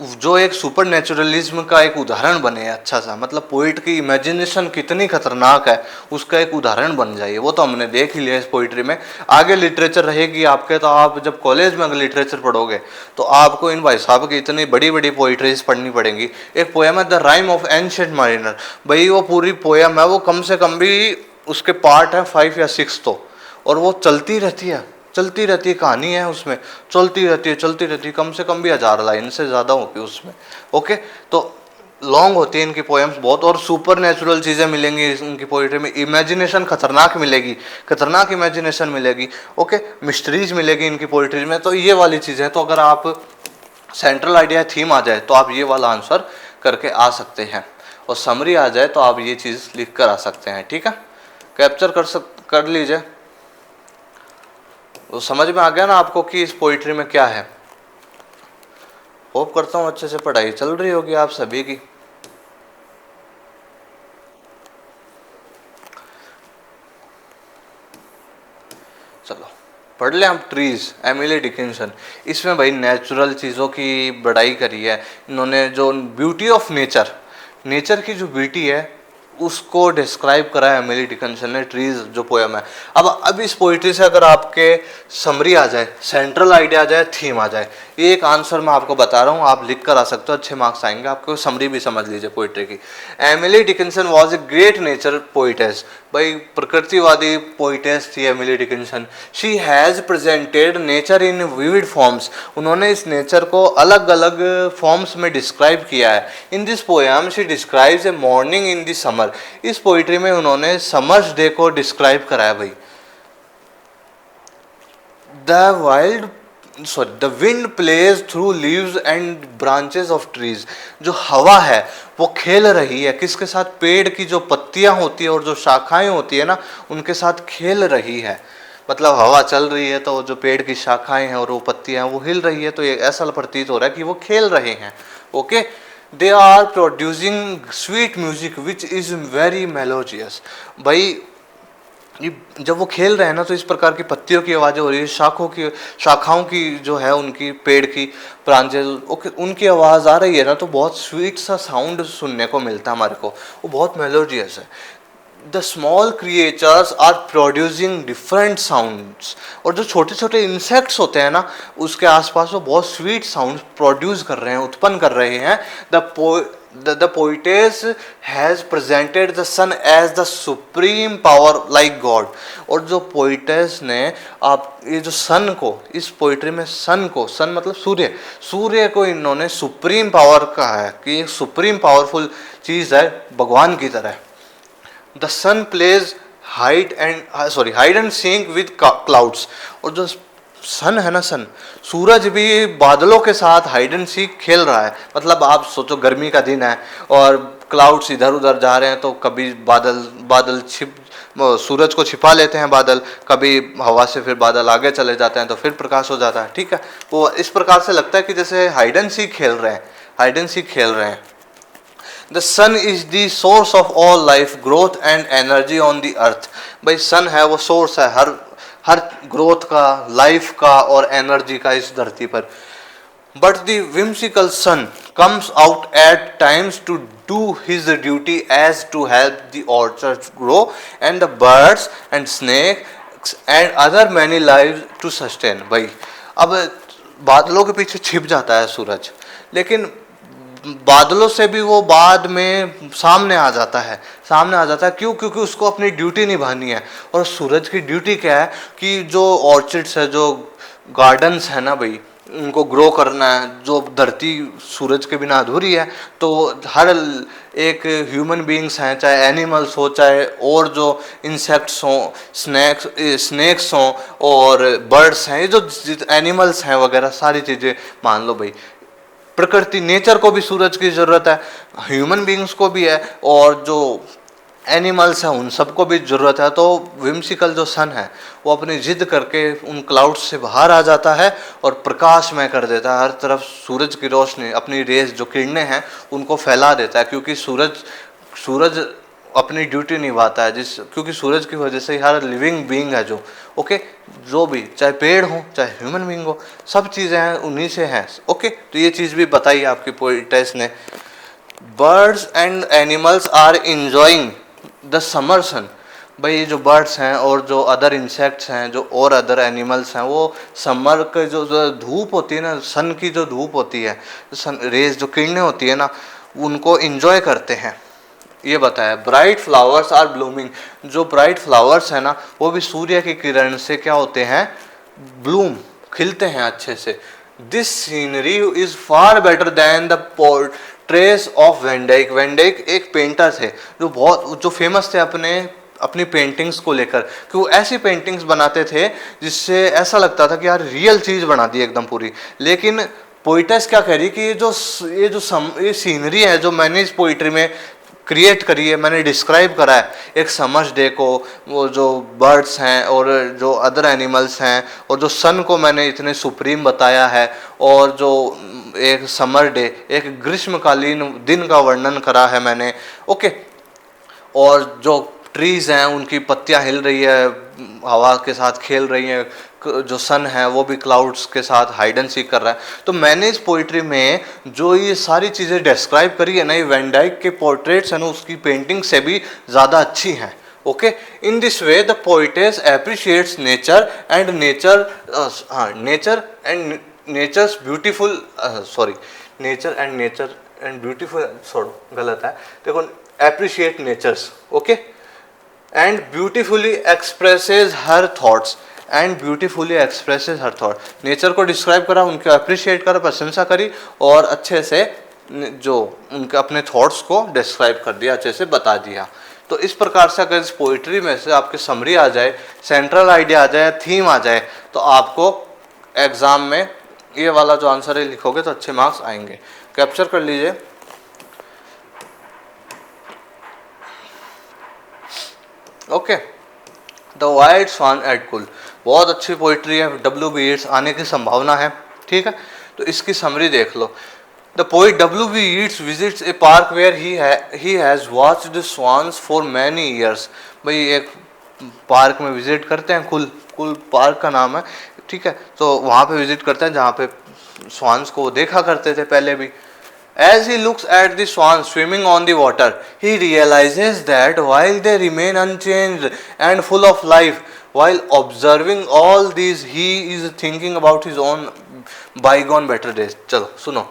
जो एक सुपर नेचुरलिज्म का एक उदाहरण बने अच्छा सा, मतलब पोइट की इमेजिनेशन कितनी खतरनाक है उसका एक उदाहरण बन जाइए। वो तो हमने देख ही लिया इस पोइट्री में। आगे लिटरेचर रहेगी आपके, तो आप जब कॉलेज में अगर लिटरेचर पढ़ोगे तो आपको इन भाई साहब की इतनी बड़ी बड़ी पोइट्रीज पढ़नी पड़ेंगी। एक पोएम है द राइम ऑफ एंशिएंट मारिनर, भाई वो पूरी पोएम है, वो कम से कम भी उसके पार्ट है 5 या 6 तो, और वो चलती रहती है कहानी है उसमें, चलती रहती है, कम से कम भी 1000 लाइन से ज़्यादा होगी उसमें। ओके, तो लॉन्ग होती है इनकी पोएम्स बहुत, और सुपर नेचुरल चीज़ें मिलेंगी इनकी पोइट्री में, इमेजिनेशन खतरनाक मिलेगी, खतरनाक इमेजिनेशन मिलेगी। ओके, मिस्ट्रीज मिलेगी इनकी पोइट्री में। तो ये वाली चीज़ें, तो अगर आप सेंट्रल आइडिया थीम आ जाए तो आप ये वाला आंसर करके आ सकते हैं, और समरी आ जाए तो आप ये चीज़ लिख कर आ सकते हैं, ठीक है। कैप्चर कर लीजिए। तो समझ में आ गया ना आपको कि इस पोइट्री में क्या है। होप करता हूँ अच्छे से पढ़ाई चल रही होगी आप सभी की। चलो पढ़ ले हम ट्रीज, एमिली डिकिंसन। इसमें भाई नेचुरल चीज़ों की बड़ाई करी है इन्होंने, जो ब्यूटी ऑफ नेचर, नेचर की जो ब्यूटी है उसको डिस्क्राइब करा है एमिली डिकिंसन ने, ट्रीज जो पोयम है। अब इस पोइट्री से अगर आपके समरी आ जाए, सेंट्रल आइडिया आ जाए, थीम आ जाए, ये एक आंसर मैं आपको बता रहा हूँ, आप लिख कर आ सकते हो, अच्छे मार्क्स आएंगे आपको। समरी भी समझ लीजिए पोइट्री की। Emily Dickinson was a great nature poetess. भाई प्रकृतिवादी पोइटेस थी Emily Dickinson. She has presented nature in vivid forms. उन्होंने इस नेचर को अलग अलग फॉर्म्स में डिस्क्राइब किया है। In this poem she describes a morning in the summer. इस पोइट्री में उन्होंने समर्स डे को डिस्क्राइब कराया भाई। The wind plays through leaves and branches of trees. जो हवा है वो खेल रही है किसके साथ? पेड़ की जो पत्तियां होती है और जो शाखाएं होती है ना, उनके साथ खेल रही है। मतलब हवा चल रही है तो जो पेड़ की शाखाएं हैं और वो पत्तियां हैं वो हिल रही है, तो ये ऐसा प्रतीत हो रहा है कि वो खेल रहे हैं। Okay, they are producing sweet music which is very melodious. भाई जब वो खेल रहे हैं ना, तो इस प्रकार की पत्तियों की आवाज़ें हो रही है, शाखाओं की जो है उनकी पेड़ की ब्रांचेस, उनकी आवाज़ आ रही है ना, तो बहुत स्वीट सा साउंड सुनने को मिलता है हमारे को, वो बहुत मेलोडियस है। The small creatures are producing different sounds. और जो छोटे छोटे इंसेक्ट्स होते हैं ना, उसके आसपास वो बहुत स्वीट साउंड प्रोड्यूस कर रहे हैं, उत्पन्न कर रहे हैं। The poetess has presented the sun as the supreme power like God। और जो पोइटेस ने आप ये जो सन को, इस पोइट्री में सन को, सन मतलब सूर्य को इन्होंने सुप्रीम पावर कहा है कि एक सुप्रीम पावरफुल चीज़ है भगवान की तरह। The sun plays hide and seek with clouds. और जो सन है ना, सूरज भी बादलों के साथ हाइड एंड सीक खेल रहा है। मतलब आप सोचो गर्मी का दिन है और क्लाउड्स इधर उधर जा रहे हैं, तो कभी बादल सूरज को छिपा लेते हैं बादल, कभी हवा से फिर बादल आगे चले जाते हैं तो फिर प्रकाश हो जाता है। ठीक है, वो इस प्रकार से लगता है कि जैसे हाइड एंड सीक खेल रहे हैं। The sun is the source of all life, growth and energy on the earth. भाई सन है वो सोर्स है हर ग्रोथ का, लाइफ का और एनर्जी का इस धरती पर। But the whimsical sun comes out at times to do his duty as to help the orchards grow and the birds and snakes and other many lives to sustain। भाई अब बादलों के पीछे छिप जाता है सूरज, लेकिन बादलों से भी वो बाद में सामने आ जाता है। क्यों? क्योंकि उसको अपनी ड्यूटी निभानी है। और सूरज की ड्यूटी क्या है कि जो ऑर्चिड्स है, जो गार्डन्स है ना भाई, उनको ग्रो करना है। जो धरती सूरज के बिना अधूरी है, तो हर एक ह्यूमन बींग्स हैं, चाहे एनिमल्स हो, चाहे और जो इंसेक्ट्स हों, स्नेक्स हों और बर्ड्स हैं, ये जो एनिमल्स हैं वगैरह सारी चीज़ें मान लो भाई, प्रकृति नेचर को भी सूरज की ज़रूरत है, ह्यूमन बींग्स को भी है, और जो एनिमल्स हैं उन सबको भी ज़रूरत है। तो whimsical जो सन है वो अपनी जिद करके उन क्लाउड्स से बाहर आ जाता है और प्रकाशमय कर देता है। हर तरफ सूरज की रोशनी, अपनी रेस, जो किरणें हैं उनको फैला देता है, क्योंकि सूरज अपनी ड्यूटी निभाता है, क्योंकि सूरज की वजह से हर लिविंग बीइंग है जो भी, चाहे पेड़ हो चाहे ह्यूमन बीइंग हो, सब चीज़ें हैं उन्हीं से हैं। ओके, तो ये चीज़ भी बताई आपकी पोइटेस ने। Birds and animals are enjoying the summer sun. भाई ये जो बर्ड्स हैं और जो अदर इंसेक्ट्स हैं, जो और अदर एनिमल्स हैं, वो समर के जो धूप होती है ना, सन की जो धूप होती है, सन रेज जो किरणें होती है ना, उनको इंजॉय करते हैं, ये बताया। Bright flowers are blooming. जो ब्राइट फ्लावर्स हैं ना, वो भी सूर्य की किरण से क्या होते हैं? ब्लूम, खिलते हैं अच्छे से। This scenery is far better than the portraits of Van Dyck. Van Dyck एक पेंटर थे जो फेमस थे अपनी पेंटिंग्स को लेकर, कि वो ऐसी पेंटिंग्स बनाते थे जिससे ऐसा लगता था कि यार रियल चीज़ बना दी एकदम पूरी। लेकिन पोइटेस क्या कह रही कि ये जो सीनरी है जो मैंने इस पोइट्री में क्रिएट करी है, मैंने डिस्क्राइब करा है एक समर्स डे को, वो जो बर्ड्स हैं और जो अदर एनिमल्स हैं, और जो सन को मैंने इतने सुप्रीम बताया है, और जो एक समर डे, एक ग्रीष्मकालीन दिन का वर्णन करा है मैंने। ओके, और जो ट्रीज़ हैं उनकी पत्तियां हिल रही है, हवा के साथ खेल रही हैं, जो सन है वो भी क्लाउड्स के साथ हाइड एंड सीक कर रहा है। तो मैंने इस पोइट्री में जो ये सारी चीज़ें डिस्क्राइब करी है ना, ये वैन डाइक के पोर्ट्रेट्स हैं ना, उसकी पेंटिंग से भी ज़्यादा अच्छी हैं। Okay, in this way the poetess appreciates nature and nature's beautiful, nature and beautiful, गलत है, देखो, appreciate natures, okay, and beautifully expresses her thoughts, nature को डिस्क्राइब करा, उनको अप्रिशिएट करा, प्रशंसा करी, और अच्छे से जो उनके अपने थॉट्स को डिस्क्राइब कर दिया, अच्छे से बता दिया। तो इस प्रकार से अगर इस पोइट्री में से आपकी समरी आ जाए, सेंट्रल आइडिया आ जाए, थीम आ जाए, तो आपको एग्जाम में ये वाला जो आंसर है लिखोगे तो अच्छे मार्क्स आएंगे। कैप्चर कर लीजिए। Okay, the white swan at Coole, बहुत अच्छी पोइट्री है, W.B. Yeats आने की संभावना है। ठीक है, तो इसकी समरी देख लो। The poet W.B. Yeats visits a park where he has watched swans for many years. भाई एक पार्क में विजिट करते हैं, कुल पार्क का नाम है। ठीक है, तो वहाँ पे विजिट करते हैं जहाँ पे स्वान्स को देखा करते थे पहले भी। As he looks at the swans swimming on the water, he realizes that while they remain unchanged and full of life, while observing all these, he is thinking about his own bygone better days. चलो सुनो,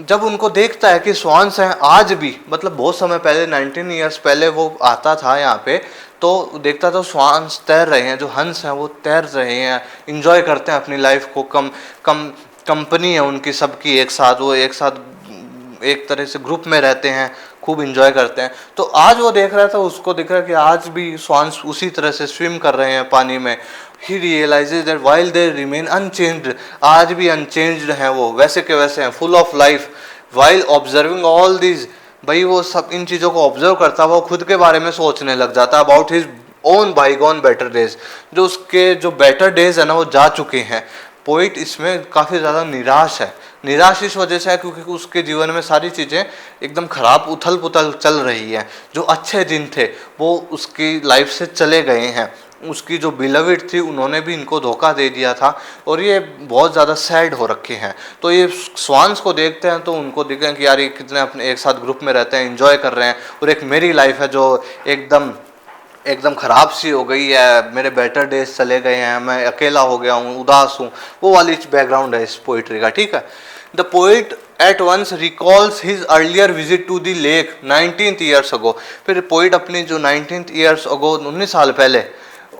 जब उनको देखता है कि swans हैं आज भी, मतलब बहुत समय पहले 19 ईयर्स पहले वो आता था यहाँ पे, तो देखता था स्वान्स तैर रहे हैं, जो हंस हैं वो तैर रहे हैं, इंजॉय करते हैं अपनी लाइफ को, कंपनी है उनकी सबकी एक साथ, वो एक साथ एक तरह से ग्रुप में रहते हैं, खूब इंजॉय करते हैं। तो आज वो देख रहा था, उसको दिख रहा है कि आज भी स्वान्स उसी तरह से स्विम कर रहे हैं पानी में। He realises that while they remain unchanged, आज भी अनचेंज्ड हैं वो, वैसे के वैसे हैं, full of life. While observing all these, भाई वो सब इन चीज़ों को ऑब्जर्व करता, वो खुद के बारे में सोचने लग जाता, about his own bygone better days, जो उसके जो बेटर डेज है ना वो जा चुके हैं। पोइट इसमें काफ़ी ज़्यादा निराश है। निराश इस वजह से है क्योंकि उसके जीवन में सारी चीज़ें एकदम खराब उथल पुथल चल रही हैं। जो अच्छे दिन थे वो उसकी लाइफ से चले गए हैं, उसकी जो बिलविड थी उन्होंने भी इनको धोखा दे दिया था, और ये बहुत ज़्यादा सैड हो रखे हैं। तो ये स्वान्स को देखते हैं तो उनको दिखते हैं कि यार ये कितने अपने एक साथ ग्रुप में रहते हैं, एंजॉय कर रहे हैं, और एक मेरी लाइफ है जो एकदम ख़राब सी हो गई है, मेरे बेटर डेज चले गए हैं, मैं अकेला हो गया हूँ, उदास हूँ, वो वाली बैकग्राउंड है इस पोइट्री का। ठीक है, the poet at once recalls his earlier visit to the lake 19 years ago. फिर पोइट अपनी जो 19 ईयर्स अगो, 19 साल पहले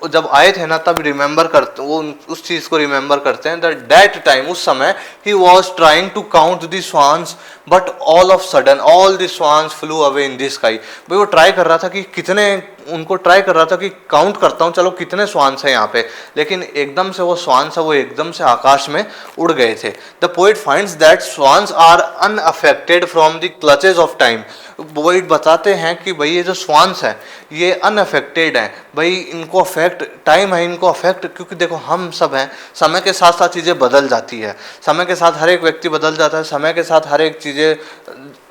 जब आए थे ना, तब रिमेंबर करते, वो उस चीज़ को रिमेंबर करते हैं। दैट टाइम, उस समय, he was trying to count the swans but all of sudden all the swans flew away in the sky. भाई वो ट्राई कर रहा था कि काउंट करता हूँ, चलो कितने स्वान्स हैं यहाँ पे, लेकिन एकदम से वो स्वान्स है वो एकदम से आकाश में उड़ गए थे। The poet finds that swans are unaffected from the clutches of time. Poet बताते हैं कि भाई ये जो स्वान्स हैं ये अनअफेक्टेड हैं, भाई इनको अफेक्ट टाइम है, इनको अफेक्ट, क्योंकि देखो हम सब हैं, समय के साथ साथ चीज़ें बदल जाती है, समय के साथ हर एक व्यक्ति बदल जाता है, समय के साथ हर एक चीज़ें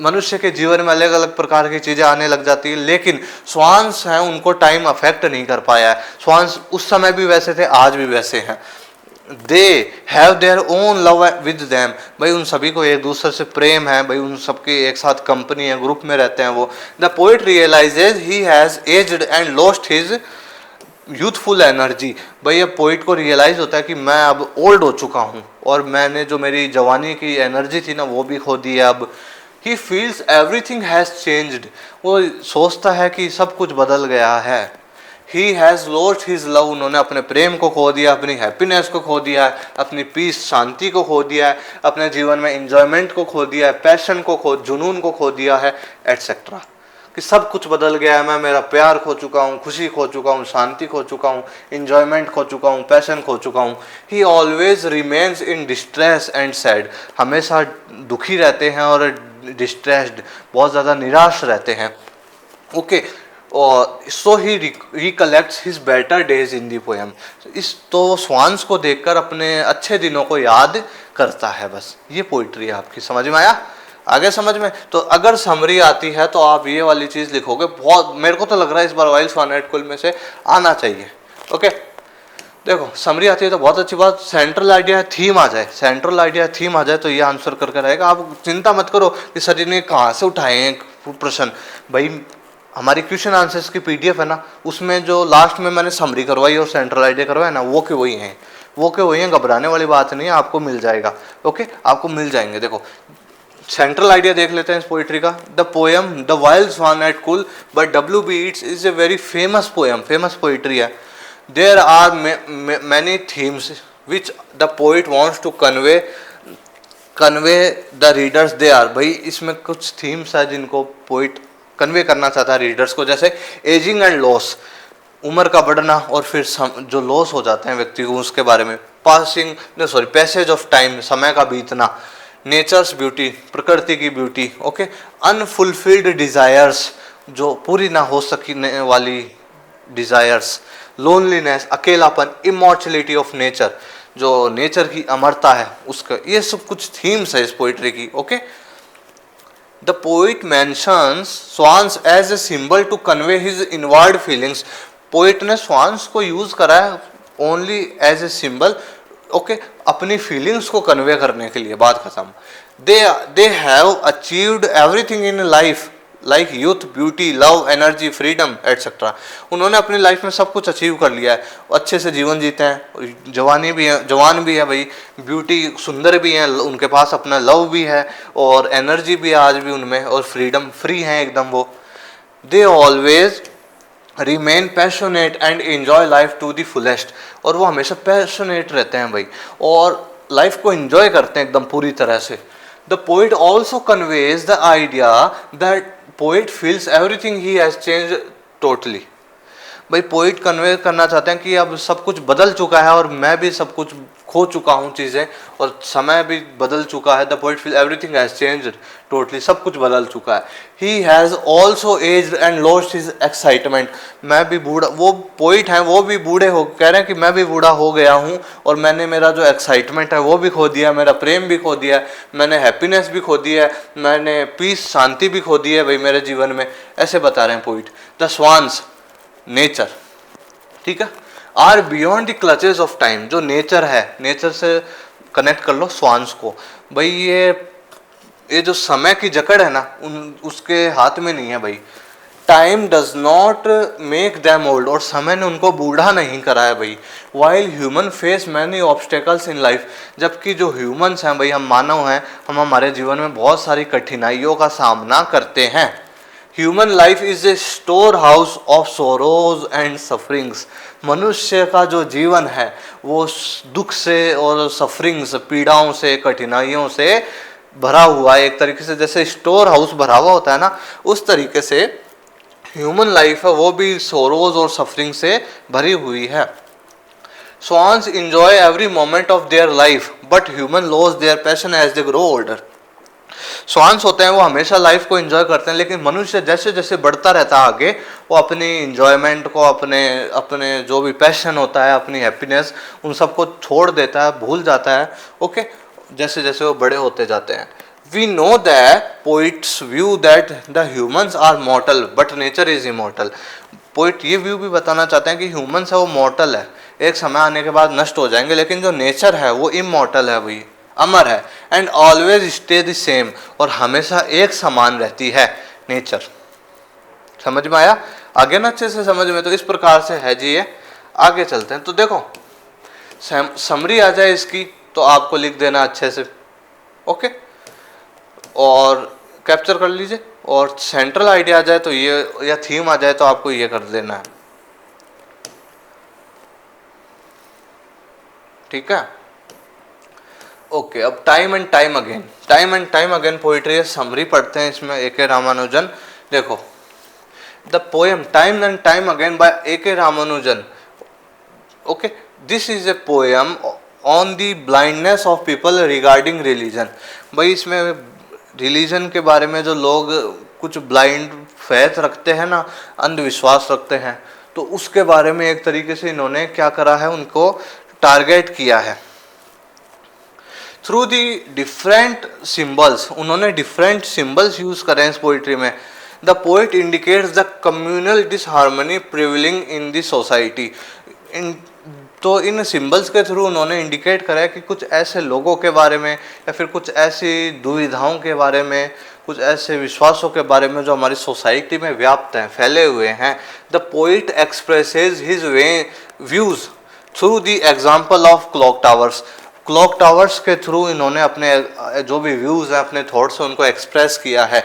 मनुष्य के जीवन में अलग अलग प्रकार की चीज़ें आने लग जाती है, लेकिन स्वान्स हैं उनको टाइम अफेक्ट नहीं कर पाया है। स्वान्स उस समय भी वैसे थे, आज भी वैसे हैं। They have their own love with them, भाई उन सभी को एक दूसरे से प्रेम है, भाई उन सबकी एक साथ कंपनी है, ग्रुप में रहते हैं वो। The poet realises he has aged and lost his youthful energy, भाई अब पोइट को रियलाइज होता है कि मैं अब ओल्ड हो चुका हूँ, और मैंने जो मेरी जवानी की एनर्जी थी ना वो भी खो दी है अब। He feels everything has changed, वो सोचता है कि सब कुछ बदल गया है। He has lost his love, उन्होंने अपने प्रेम को खो दिया, अपनी हैप्पीनेस को खो दिया है, अपनी पीस शांति को खो दिया है, अपने जीवन में इंजॉयमेंट को खो दिया है, पैशन को जुनून को खो दिया है, एटसेट्रा, कि सब कुछ बदल गया है। मैं मेरा प्यार खो चुका हूँ, खुशी खो चुका हूँ, शांति खो चुका हूँ, इंजॉयमेंट खो चुका हूँ, पैशन खो चुका हूँ। ही always remains in distress and sad, हमेशा दुखी रहते हैं और डिस्ट्रेस्ड, बहुत ज़्यादा निराश रहते हैं। ओके, और so he recollects his better days in the poem. इस तो स्वांस को देखकर अपने अच्छे दिनों को याद करता है। बस ये पोइट्री है आपकी, समझ में आया? आगे समझ में? तो अगर समरी आती है तो आप ये वाली चीज़ लिखोगे, बहुत मेरे को तो लग रहा है इस बार वाइल्ड सोनेट कुल में से आना चाहिए। ओके, देखो समरी आती है तो बहुत अच्छी बात, सेंट्रल आइडिया थीम आ जाए, सेंट्रल आइडिया थीम आ जाए तो ये आंसर करके रहेगा। आप चिंता मत करो कि सर जी ने कहाँ से उठाए हैं प्रश्न। भाई हमारी क्वेश्चन आंसर्स की पीडीएफ है ना, उसमें जो लास्ट में मैंने समरी करवाई और सेंट्रल आइडिया करवाया ना, वो के वही हैं, वो के वही हैं, घबराने वाली बात नहीं है, आपको मिल जाएगा। ओके, आपको मिल जाएंगे। देखो सेंट्रल आइडिया देख लेते हैं इस पोइट्री का। The poem the wild swan at Coole by W.B. Yeats is a very famous poem, famous poetry है। There are many themes which the poet wants to convey the readers they are. भाई इसमें कुछ themes है जिनको poet convey करना चाहता है readers को, जैसे एजिंग एंड लॉस, उम्र का बढ़ना और फिर जो लॉस हो जाते हैं व्यक्ति को उसके बारे में, पैसेज ऑफ टाइम, समय का बीतना, नेचर्स ब्यूटी, प्रकृति की ब्यूटी। ओके, अनफुलफिल्ड डिजायर्स, जो पूरी ना हो सकने वाली डिजायर्स, लोनलीनेस, अकेलापन, इमॉर्टलिटी ऑफ नेचर, जो नेचर की अमरता है उसका, ये सब कुछ थीम्स है इस पोइट्री की। Okay, the poet mentions swans as a symbol to convey his inward feelings. Poet ने स्वान्स को यूज करा है only as a symbol, okay, अपनी फीलिंग्स को कन्वे करने के लिए, बात खत्म। They have achieved everything in life like youth, beauty, love, energy, freedom etcetera. उन्होंने अपनी लाइफ में सब कुछ अचीव कर लिया है, अच्छे से जीवन जीते हैं, जवानी भी है, जवान भी है भाई, ब्यूटी सुंदर भी हैं, उनके पास अपना लव भी है और एनर्जी भी है आज भी उनमें, और फ्रीडम, फ्री हैं एकदम वो। They always remain passionate and enjoy life to the fullest. और वो हमेशा पैशनेट रहते हैं भाई, और लाइफ को एंजॉय करते हैं एकदम पूरी तरह से। The poet also conveys the idea that poet feels everything he has change totally. भाई पोइट कन्वे करना चाहते हैं कि अब सब कुछ बदल चुका है और मैं भी सब कुछ खो चुका हूँ चीज़ें, और समय भी बदल चुका है। The poet feel everything has change totally, सब कुछ बदल चुका है। He has also aged and lost his excitement. मैं भी बूढ़ा, वो पोइट हैं वो भी बूढ़े हो, कह रहे हैं कि मैं भी बूढ़ा हो गया हूँ और मैंने मेरा जो एक्साइटमेंट है वो भी खो दिया, मेरा प्रेम भी खो दिया, मैंने हैप्पीनेस भी खो दिया, मैंने पीस, शांति भी खो दी है भाई मेरे जीवन में, ऐसे बता रहे हैं पोइट। द स्वान्स, नेचर, ठीक है, are beyond the clutches of time. जो नेचर है, नेचर से कनेक्ट कर लो स्वान्स को। भाई ये जो समय की जकड़ है ना, उसके हाथ में नहीं है भाई। Time does not make them old, और समय ने उनको बूढ़ा नहीं करा है भाई। While human face many obstacles in life, जबकि जो ह्यूमंस हैं भाई, हम मानव हैं, हम हमारे जीवन में बहुत सारी कठिनाइयों का सामना करते हैं। Human life is a store house of sorrows and sufferings. मनुष्य का जो जीवन है वो दुख से और सफरिंग्स, पीड़ाओं से, कठिनाइयों से भरा हुआ है। एक तरीके से जैसे स्टोर हाउस भरा हुआ होता है ना, उस तरीके से ह्यूमन लाइफ है वो भी सोरोज और सफरिंग से भरी हुई है। Swans enjoy every moment of their life, but human lose their passion as they grow older. Swans होते हैं वो हमेशा लाइफ को एंजॉय करते हैं, लेकिन मनुष्य जैसे जैसे बढ़ता रहता है आगे, वो अपनी एंजॉयमेंट को, अपने जो भी पैशन होता है, अपनी हैप्पीनेस, उन सबको छोड़ देता है, भूल जाता है। ओके, जैसे जैसे वो बड़े होते जाते हैं। We know that poets view that the humans are mortal, but nature is immortal. Poet ये व्यू भी बताना चाहते हैं कि ह्यूमंस है वो मॉर्टल है, एक समय आने के बाद नष्ट हो जाएंगे, लेकिन जो नेचर है वो इमॉर्टल है, वही अमर है। And always stay the same, और हमेशा एक समान रहती है नेचर। समझ में आया? आगे ना अच्छे से समझ में, तो इस प्रकार से है जी ये। आगे चलते हैं। तो देखो समरी आ जाए इसकी तो आपको लिख देना अच्छे से, ओके, और कैप्चर कर लीजिए। और सेंट्रल आइडिया आ जाए तो ये, या थीम आ जाए तो आपको ये कर देना है, ठीक है। ओके, अब time and time again, time and time again poetry है, समरी पढ़ते हैं इसमें A.K. रामानुजन। देखो the poem time and time again by A.K. Ramanujan. Okay, this is a poem on the blindness of people regarding religion. भाई इसमें religion के बारे में जो लोग कुछ ब्लाइंड फेथ रखते हैं ना, अंधविश्वास रखते हैं, तो उसके बारे में एक तरीके से इन्होंने क्या करा है, उनको टारगेट किया है थ्रू दी डिफरेंट सिंबल्स। उन्होंने डिफरेंट सिंबल्स यूज करे इस पोइट्री में। The poet indicates the communal disharmony prevailing in the society. तो इन सिंबल्स के थ्रू उन्होंने इंडिकेट करा है कि कुछ ऐसे लोगों के बारे में या फिर कुछ ऐसी दुविधाओं के बारे में, कुछ ऐसे विश्वासों के बारे में जो हमारी सोसाइटी में व्याप्त हैं, फैले हुए हैं। The poet expresses his views through the example of clock towers. Clock towers के थ्रू इन्होंने अपने जो भी व्यूज हैं, अपने थॉट्स हैं, उनको एक्सप्रेस किया है।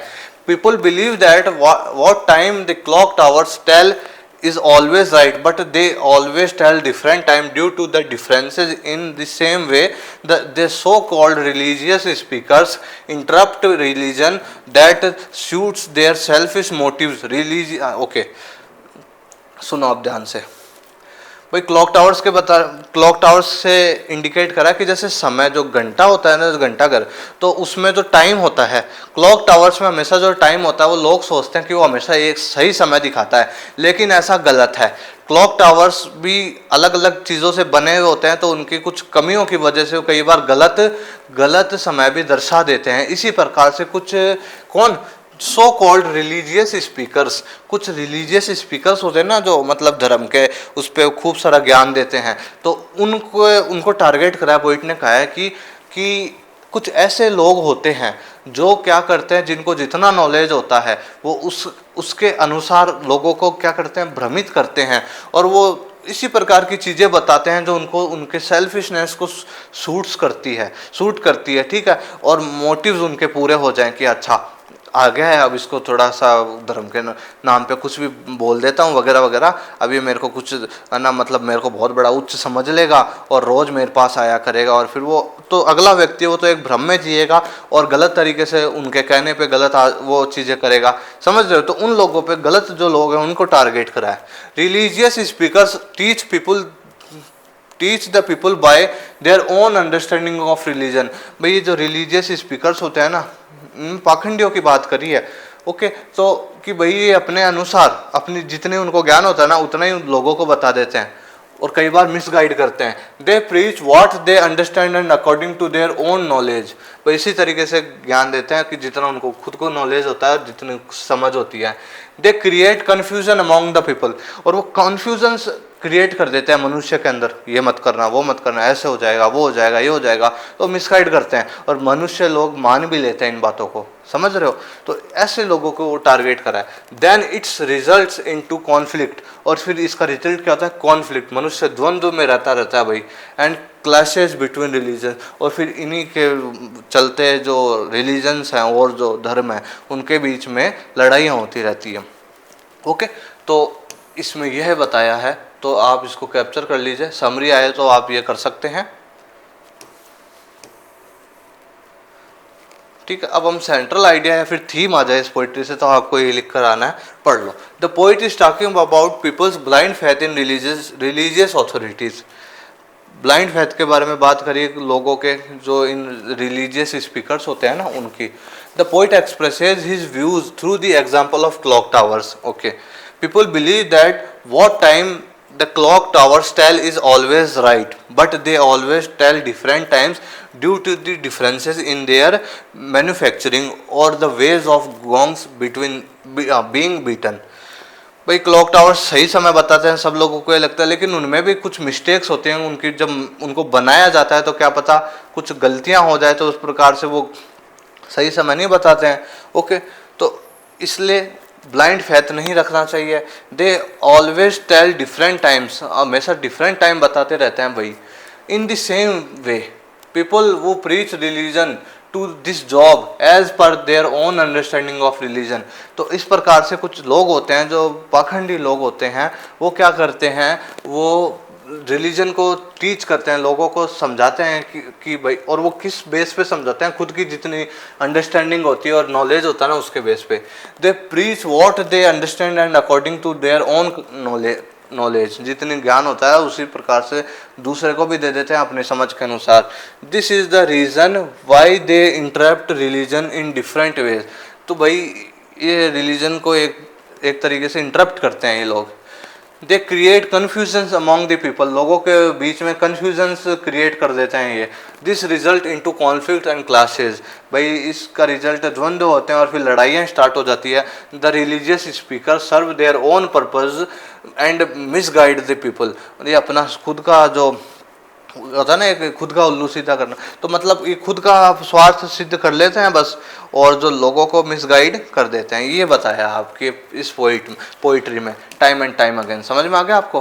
People believe that what time the clock towers tell is always right, but they always tell different time due to the differences. In the same way, the so called religious speakers interrupt religion that suits their selfish motives. Okay, सुनो आप ध्यान से भाई। Clock towers से indicate करा कि जैसे समय, जो घंटा होता है ना, जो घंटा घर, तो उसमें जो टाइम होता है, क्लॉक टावर्स में हमेशा जो टाइम होता है वो लोग सोचते हैं कि वो हमेशा एक सही समय दिखाता है, लेकिन ऐसा गलत है। क्लॉक टावर्स भी अलग अलग चीज़ों से बने हुए होते हैं, तो उनकी कुछ कमियों की वजह से वो कई बार गलत समय भी दर्शा देते हैं। इसी प्रकार से कुछ सो कॉल्ड रिलीजियस स्पीकर्स, कुछ रिलीजियस स्पीकर्स होते हैं ना, जो मतलब धर्म के उस पर खूब सारा ज्ञान देते हैं, तो उनको टारगेट करा पोइट ने कहा है कि कुछ ऐसे लोग होते हैं जो क्या करते हैं, जिनको जितना नॉलेज होता है वो उसके अनुसार लोगों को क्या करते हैं, भ्रमित करते हैं, और वो इसी प्रकार की चीज़ें बताते हैं जो उनको उनके सेल्फिशनेस को सूट करती है, ठीक है, और मोटिव्स उनके पूरे हो जाएं कि अच्छा आ गया है, अब इसको थोड़ा सा धर्म के नाम पे कुछ भी बोल देता हूँ वगैरह वगैरह, अब ये मेरे को कुछ ना, मतलब मेरे को बहुत बड़ा उच्च समझ लेगा और रोज़ मेरे पास आया करेगा, और फिर वो तो अगला व्यक्ति वो तो एक भ्रम में जिएगा और गलत तरीके से उनके कहने पे वो चीज़ें करेगा, समझ रहे हो। तो उन लोगों पे, गलत जो लोग हैं उनको टारगेट करा है। Religious speakers teach the people bye there own understanding of religion. भाई ये जो रिलीजियस स्पीकर्स होते हैं ना, पाखंडियों की बात करी है, ओके, तो कि भाई ये अपने अनुसार, अपनी जितने उनको ज्ञान होता है ना, उतना ही लोगों को बता देते हैं और कई बार मिसगाइड करते हैं। They preach what they understand and according to their own knowledge. तो इसी तरीके से ज्ञान देते हैं कि जितना उनको खुद को नॉलेज होता है, जितनी समझ होती है। They create confusion among the people, और वो कन्फ्यूजन क्रिएट कर देते हैं मनुष्य के अंदर, ये मत करना, वो मत करना, ऐसे हो जाएगा, वो हो जाएगा, ये हो जाएगा, तो मिसगाइड करते हैं और मनुष्य लोग मान भी लेते हैं इन बातों को, समझ रहे हो। तो ऐसे लोगों को वो टारगेट करा है। Then it's results into conflict, और फिर इसका रिजल्ट क्या होता है, कॉन्फ्लिक्ट, मनुष्य द्वंद्व में रहता है भाई, एंड क्लैशेस बिटवीन रिलीजन, और फिर इन्हीं के चलते जो रिलीजन्स हैं और जो धर्म है उनके बीच में लड़ाइयाँ होती रहती है। ओके, तो इसमें यह बताया है, तो आप इसको कैप्चर कर लीजिए। समरी आए तो आप ये कर सकते हैं, ठीक है। अब हम सेंट्रल आइडिया या फिर थीम आ जाए इस पोइट्री से, तो आपको ये लिख कर आना है, पढ़ लो। The poet is talking about people's blind faith in religious authorities. Blind faith के बारे में बात करिए, लोगों के जो इन रिलीजियस स्पीकर्स होते हैं ना, उनकी। The poet expresses his views through the example of clock towers. Okay, people believe that what time the clock towers tell is always right, but they always tell different times due to the differences in their manufacturing or the ways of gongs being beaten. भाई clock towers सही समय बताते हैं, सब लोगों को ये लगता है, लेकिन उनमें भी कुछ मिस्टेक्स होते हैं उनकी। जब उनको बनाया जाता है तो क्या पता कुछ गलतियां हो जाए, तो उस प्रकार से वो सही समय नहीं बताते हैं। ओके, तो इसलिए ब्लाइंड फेथ नहीं रखना चाहिए। They always tell different times, हमेशा डिफरेंट टाइम बताते रहते हैं भाई। In the same way people वो preach religion to this job as per their own understanding of religion. तो इस प्रकार से कुछ लोग होते हैं जो पाखंडी लोग होते हैं, वो क्या करते हैं, वो रिलीजन को टीच करते हैं, लोगों को समझाते हैं कि भाई, और वो किस बेस पे समझाते हैं, खुद की जितनी अंडरस्टैंडिंग होती है और नॉलेज होता है ना, उसके बेस पे। They preach what they understand and according to their own knowledge, knowledge, जितनी ज्ञान होता है उसी प्रकार से दूसरे को भी दे देते हैं अपने समझ के अनुसार। This is the reason why they interrupt religion in different ways. तो भाई ये रिलीजन को एक तरीके से इंटरप्ट करते हैं ये लोग। They create confusions among the people, लोगों के बीच में कन्फ्यूजन्स क्रिएट कर देते हैं ये। This result into conflict and classes, भाई इसका रिजल्ट द्वंद्व होते हैं और फिर लड़ाइयाँ स्टार्ट हो जाती है। The religious speaker serve their own purpose and misguide the people, ये अपना खुद का जो होता है ना, एक खुद का उल्लू सीधा करना, तो मतलब ये खुद का स्वार्थ सिद्ध कर लेते हैं बस, और जो लोगों को मिसगाइड कर देते हैं। ये बताया आपके इस पोइट्री में टाइम एंड टाइम अगेन। समझ में आ गया आपको?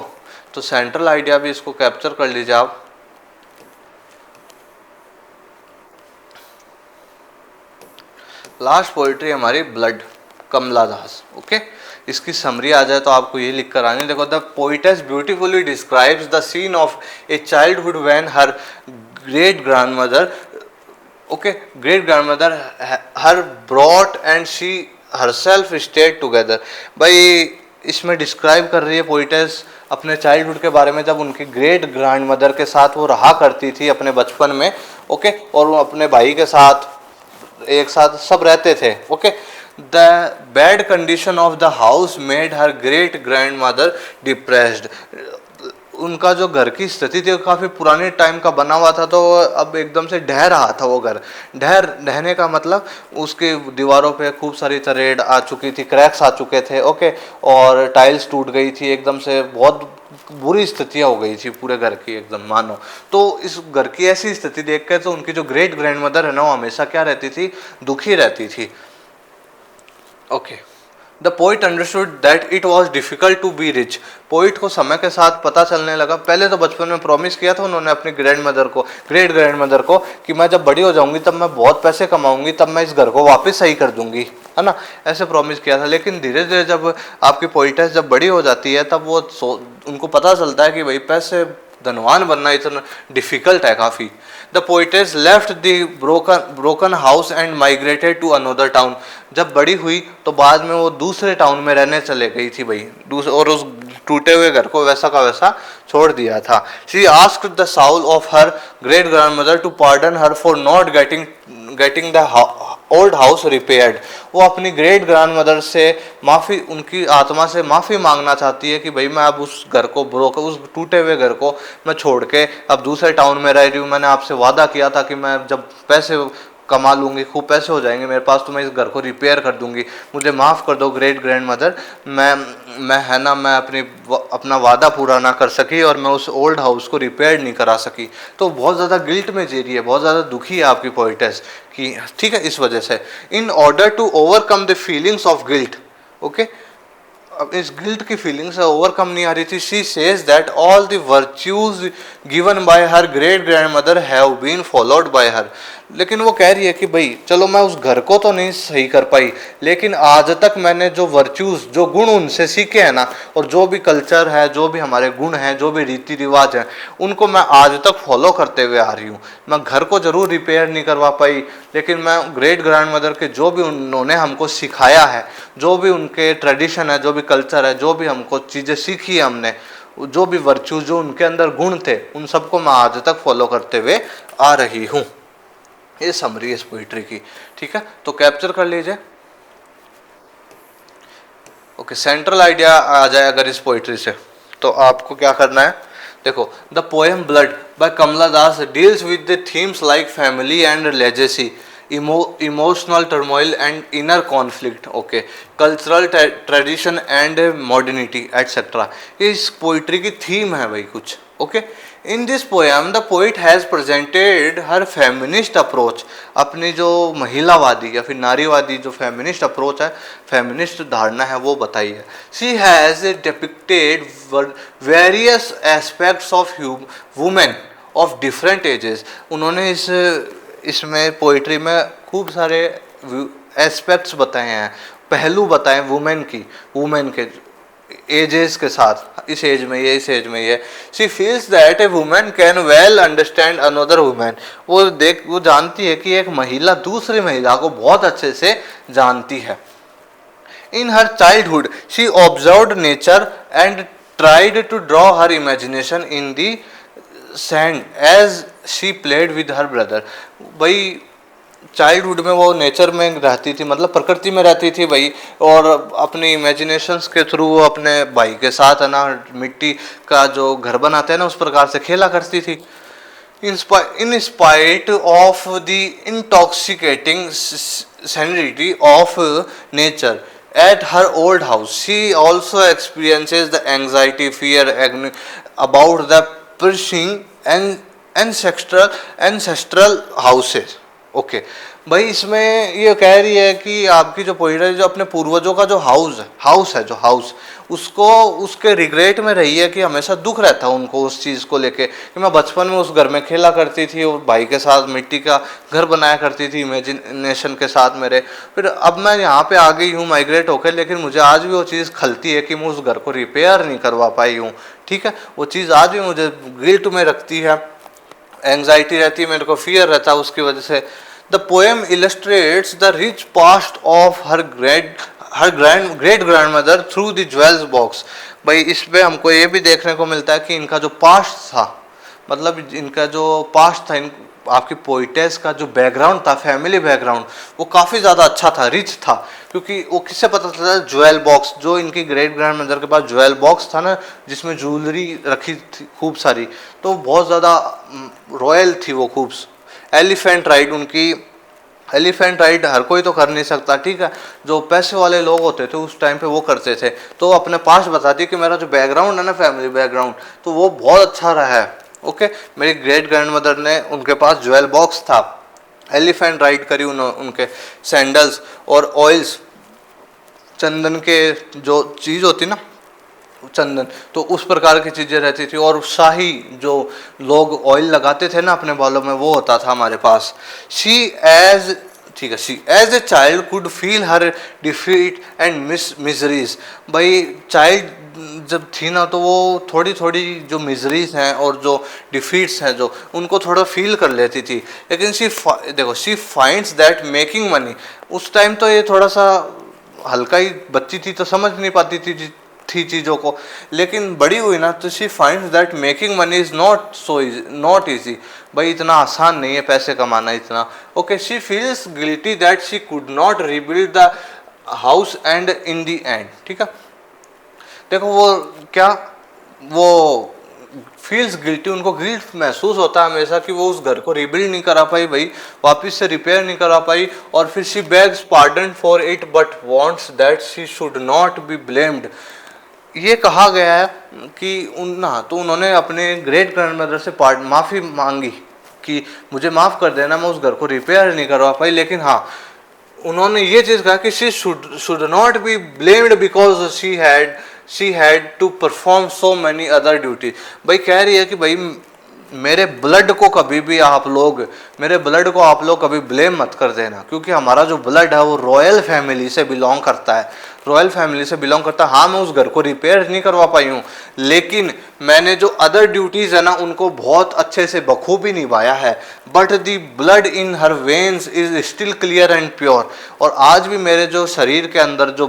तो सेंट्रल आइडिया भी इसको कैप्चर कर लीजिए आप। लास्ट पोइट्री हमारी ब्लड, कमला दास। ओके, इसकी समरी आ जाए तो आपको ये लिख कर आनी, देखो, the poetess beautifully describes the scene of a childhood when her great grandmother, okay, great grandmother her brought and she herself stayed together. भाई इसमें डिस्क्राइब कर रही है पोइटेस अपने चाइल्डहुड के बारे में, जब उनकी ग्रेट ग्रैंडमदर के साथ वो रहा करती थी अपने बचपन में। ओके, और वो अपने भाई के साथ एक साथ सब रहते थे। Okay, the bad condition of the house made her great grand mother depressed. उनका जो घर की स्थिति थी काफ़ी पुराने टाइम का बना हुआ था, तो अब एकदम से ढह रहा था वो घर। ढहने का मतलब उसकी दीवारों पे खूब सारी तरेड़ आ चुकी थी, क्रैक्स आ चुके थे। ओके, और टाइल्स टूट गई थी, एकदम से बहुत बुरी स्थितियाँ हो गई थी पूरे घर की एकदम मानो। तो इस घर की ऐसी स्थिति देख कर तो उनकी जो ग्रेट ग्रैंड मदर है ना, वो हमेशा क्या रहती थी, दुखी रहती थी। Okay, the poet understood that it was difficult to be rich. Poet को समय के साथ पता चलने लगा, पहले तो बचपन में प्रॉमिस किया था उन्होंने अपनी ग्रैंड मदर को कि मैं जब बड़ी हो जाऊंगी तब मैं बहुत पैसे कमाऊंगी, तब मैं इस घर को वापस सही कर दूंगी, है ना, ऐसे प्रॉमिस किया था। लेकिन धीरे धीरे जब आपकी पोइटेस जब बड़ी हो जाती है तब वो उनको पता चलता है कि भाई पैसे धनवान बनना इतना डिफिकल्ट है काफ़ी। The poetess left the broken house and migrated to another town. जब बड़ी हुई तो बाद में वो दूसरे टाउन में रहने चले गई थी भाई, और उस टूटे हुए घर को वैसा का वैसा छोड़ दिया था। She asked the soul of her great grandmother to pardon her for not getting the old house repaired. वो अपनी ग्रेट ग्रैंडमदर से माफ़ी, उनकी आत्मा से माफ़ी मांगना चाहती है कि भाई मैं अब उस घर को उस टूटे हुए घर को मैं छोड़ के अब दूसरे टाउन में रह रही हूँ। मैंने आपसे वादा किया था कि मैं जब पैसे कमा लूँगी, खूब पैसे हो जाएंगे मेरे पास, तो मैं इस घर को रिपेयर कर दूंगी, मुझे माफ़ कर दो ग्रेट ग्रैंड मदर। मैं है ना, मैं अपना वादा पूरा ना कर सकी और मैं उस ओल्ड हाउस को रिपेयर नहीं करा सकी। तो बहुत ज़्यादा गिल्ट में जी रही है, बहुत ज़्यादा दुखी है आपकी पोइटेस की, ठीक है, इस वजह से। In order to overcome the feelings of guilt, okay, अब इस गिल्ट की फीलिंग से ओवरकम नहीं आ रही थी। She says that all the virtues given by her great grand mother have been followed by her. लेकिन वो कह रही है कि भाई चलो मैं उस घर को तो नहीं सही कर पाई, लेकिन आज तक मैंने जो वर्च्यूज, जो गुण उनसे सीखे हैं ना, और जो भी कल्चर है, जो भी हमारे गुण हैं, जो भी रीति रिवाज हैं, उनको मैं आज तक फॉलो करते हुए आ रही हूँ। मैं घर को जरूर रिपेयर नहीं करवा पाई, लेकिन मैं ग्रेट ग्रैंड मदर के जो भी उन्होंने हमको सिखाया है, जो भी उनके ट्रेडिशन है, जो भी कल्चर है, जो भी हमको चीज़ें सीखी है हमने, जो भी वर्च्यूज, जो उनके अंदर गुण थे, उन सबको मैं आज तक फॉलो करते हुए आ रही हूँ। ये समरी इस पोइट्री की, ठीक है, तो कैप्चर कर लीजिए। ओके, सेंट्रल आइडिया आ जाए अगर इस पोइट्री से, तो आपको क्या करना है, देखो, the poem blood by Kamala Das deals with the themes like family and legacy, emotional turmoil and inner conflict, okay, cultural tradition and modernity etcetera. ये इस पोइट्री की थीम है भाई कुछ। Okay, in this poem the poet has presented her feminist approach, अपनी जो महिलावादी या फिर नारीवादी जो फेमिनिस्ट अप्रोच है, फेमिनिस्ट धारणा है, वो बताई है। She has depicted various aspects of women of different ages. उन्होंने इसमें पोइट्री में खूब सारे एस्पेक्ट्स बताए हैं, पहलू बताए वुमेन के एजेस के साथ, इस एज में ये, इस एज में ये। She feels that A women can well understand another women. वो जानती है कि एक महिला दूसरी महिला को बहुत अच्छे से जानती है। In her childhood she observed nature and tried to draw her imagination in the sand as she played with her brother। भाई चाइल्डहुड में वो नेचर में रहती थी, मतलब प्रकृति में रहती थी भाई, और अपने इमेजिनेशंस के थ्रू वो अपने भाई के साथ है ना मिट्टी का जो घर बनाते हैं ना उस प्रकार से खेला करती थी। In spite of the intoxicating salinity of nature at her old house, she also experiences the anxiety, fear, agony about the perishing and ancestral houses। Okay भाई, इसमें ये कह रही है कि आपकी जो पोइट्री है, जो अपने पूर्वजों का जो हाउस है जो हाउस, उसको उसके रिग्रेट में रही है कि हमेशा दुख रहता है उनको उस चीज़ को लेके कि मैं बचपन में उस घर में खेला करती थी और भाई के साथ मिट्टी का घर बनाया करती थी इमेजिनेशन के साथ मेरे, फिर अब मैं यहाँ पे आ गई हूँ माइग्रेट होकर, लेकिन मुझे आज भी वो चीज़ खलती है कि मैं उस घर को रिपेयर नहीं करवा पाई हूँ। ठीक है, वो चीज़ आज भी मुझे गिल्ट में रखती है, एंग्जाइटी रहती है, मेरे को फियर रहता है उसकी वजह से। The poem illustrates the rich past of her great grand mother through the jewels box. भाई इस पे हमको ये भी देखने को मिलता है कि इनका जो पास्ट था, मतलब इनका जो पास्ट था, आपकी पोइटेस का जो बैकग्राउंड था, फैमिली बैकग्राउंड, वो काफ़ी ज़्यादा अच्छा था, रिच था। क्योंकि वो किससे पता चलता, ज्वेल बॉक्स, जो इनकी ग्रेट ग्रैंड मदर के पास ज्वेल बॉक्स था ना जिसमें ज्वेलरी रखी थी खूब सारी, तो बहुत ज़्यादा रॉयल थी वो खूब। एलिफेंट राइड, उनकी एलिफेंट राइड हर कोई तो कर नहीं सकता, ठीक है, जो पैसे वाले लोग होते थे उस टाइम पे वो करते थे। तो अपने पास बताती कि मेरा जो बैकग्राउंड है ना, फैमिली बैकग्राउंड, तो वो बहुत अच्छा रहा है। ओके, मेरी ग्रेट ग्रैंड मदर ने, उनके पास ज्वेल बॉक्स था, एलिफेंट राइड करी उनके, सैंडल्स और ऑयल्स, चंदन के जो चीज़ होती ना चंदन, तो उस प्रकार की चीज़ें रहती थी, और शाही जो लोग ऑयल लगाते थे ना अपने बालों में वो होता था हमारे पास। She as a child could feel her defeat and miseries. भाई चाइल्ड जब थी ना तो वो थोड़ी थोड़ी जो मिजरीज हैं और जो डिफीट्स हैं जो उनको थोड़ा फील कर लेती थी। लेकिन she finds that making money, उस टाइम तो ये थोड़ा सा हल्का ही बच्ची थी तो समझ नहीं पाती थी चीज़ों को, लेकिन बड़ी हुई ना तो she finds that making money is not easy. भाई इतना आसान नहीं है पैसे कमाना इतना। Okay, she feels guilty that she could not rebuild the house and in the end. ठीक है, देखो वो क्या, वो फील्स गिल्टी, उनको गिल्ट महसूस होता है हमेशा कि वो उस घर को रिबिल्ड नहीं करा पाई, भाई वापस से रिपेयर नहीं करा पाई, और फिर she bags pardon for it but wants that she should not be blamed. ये कहा गया है कि तो उन्होंने अपने ग्रेट ग्रैंडमदर से माफ़ी मांगी कि मुझे माफ़ कर देना, मैं उस घर को रिपेयर नहीं करवा पाई, लेकिन हाँ उन्होंने ये चीज़ कहा कि she should not be blamed because she had to perform so many other duty. भाई कह रही है कि भाई मेरे ब्लड को कभी भी आप लोग कभी ब्लेम मत कर देना, क्योंकि हमारा जो ब्लड है वो रॉयल फैमिली से बिलोंग करता है, हाँ मैं उस घर को रिपेयर नहीं करवा पाई हूँ, लेकिन मैंने जो अदर ड्यूटीज़ है ना उनको बहुत अच्छे से बखूबी निभाया है। But the blood in her veins is still clear and pure, और आज भी मेरे जो शरीर के अंदर जो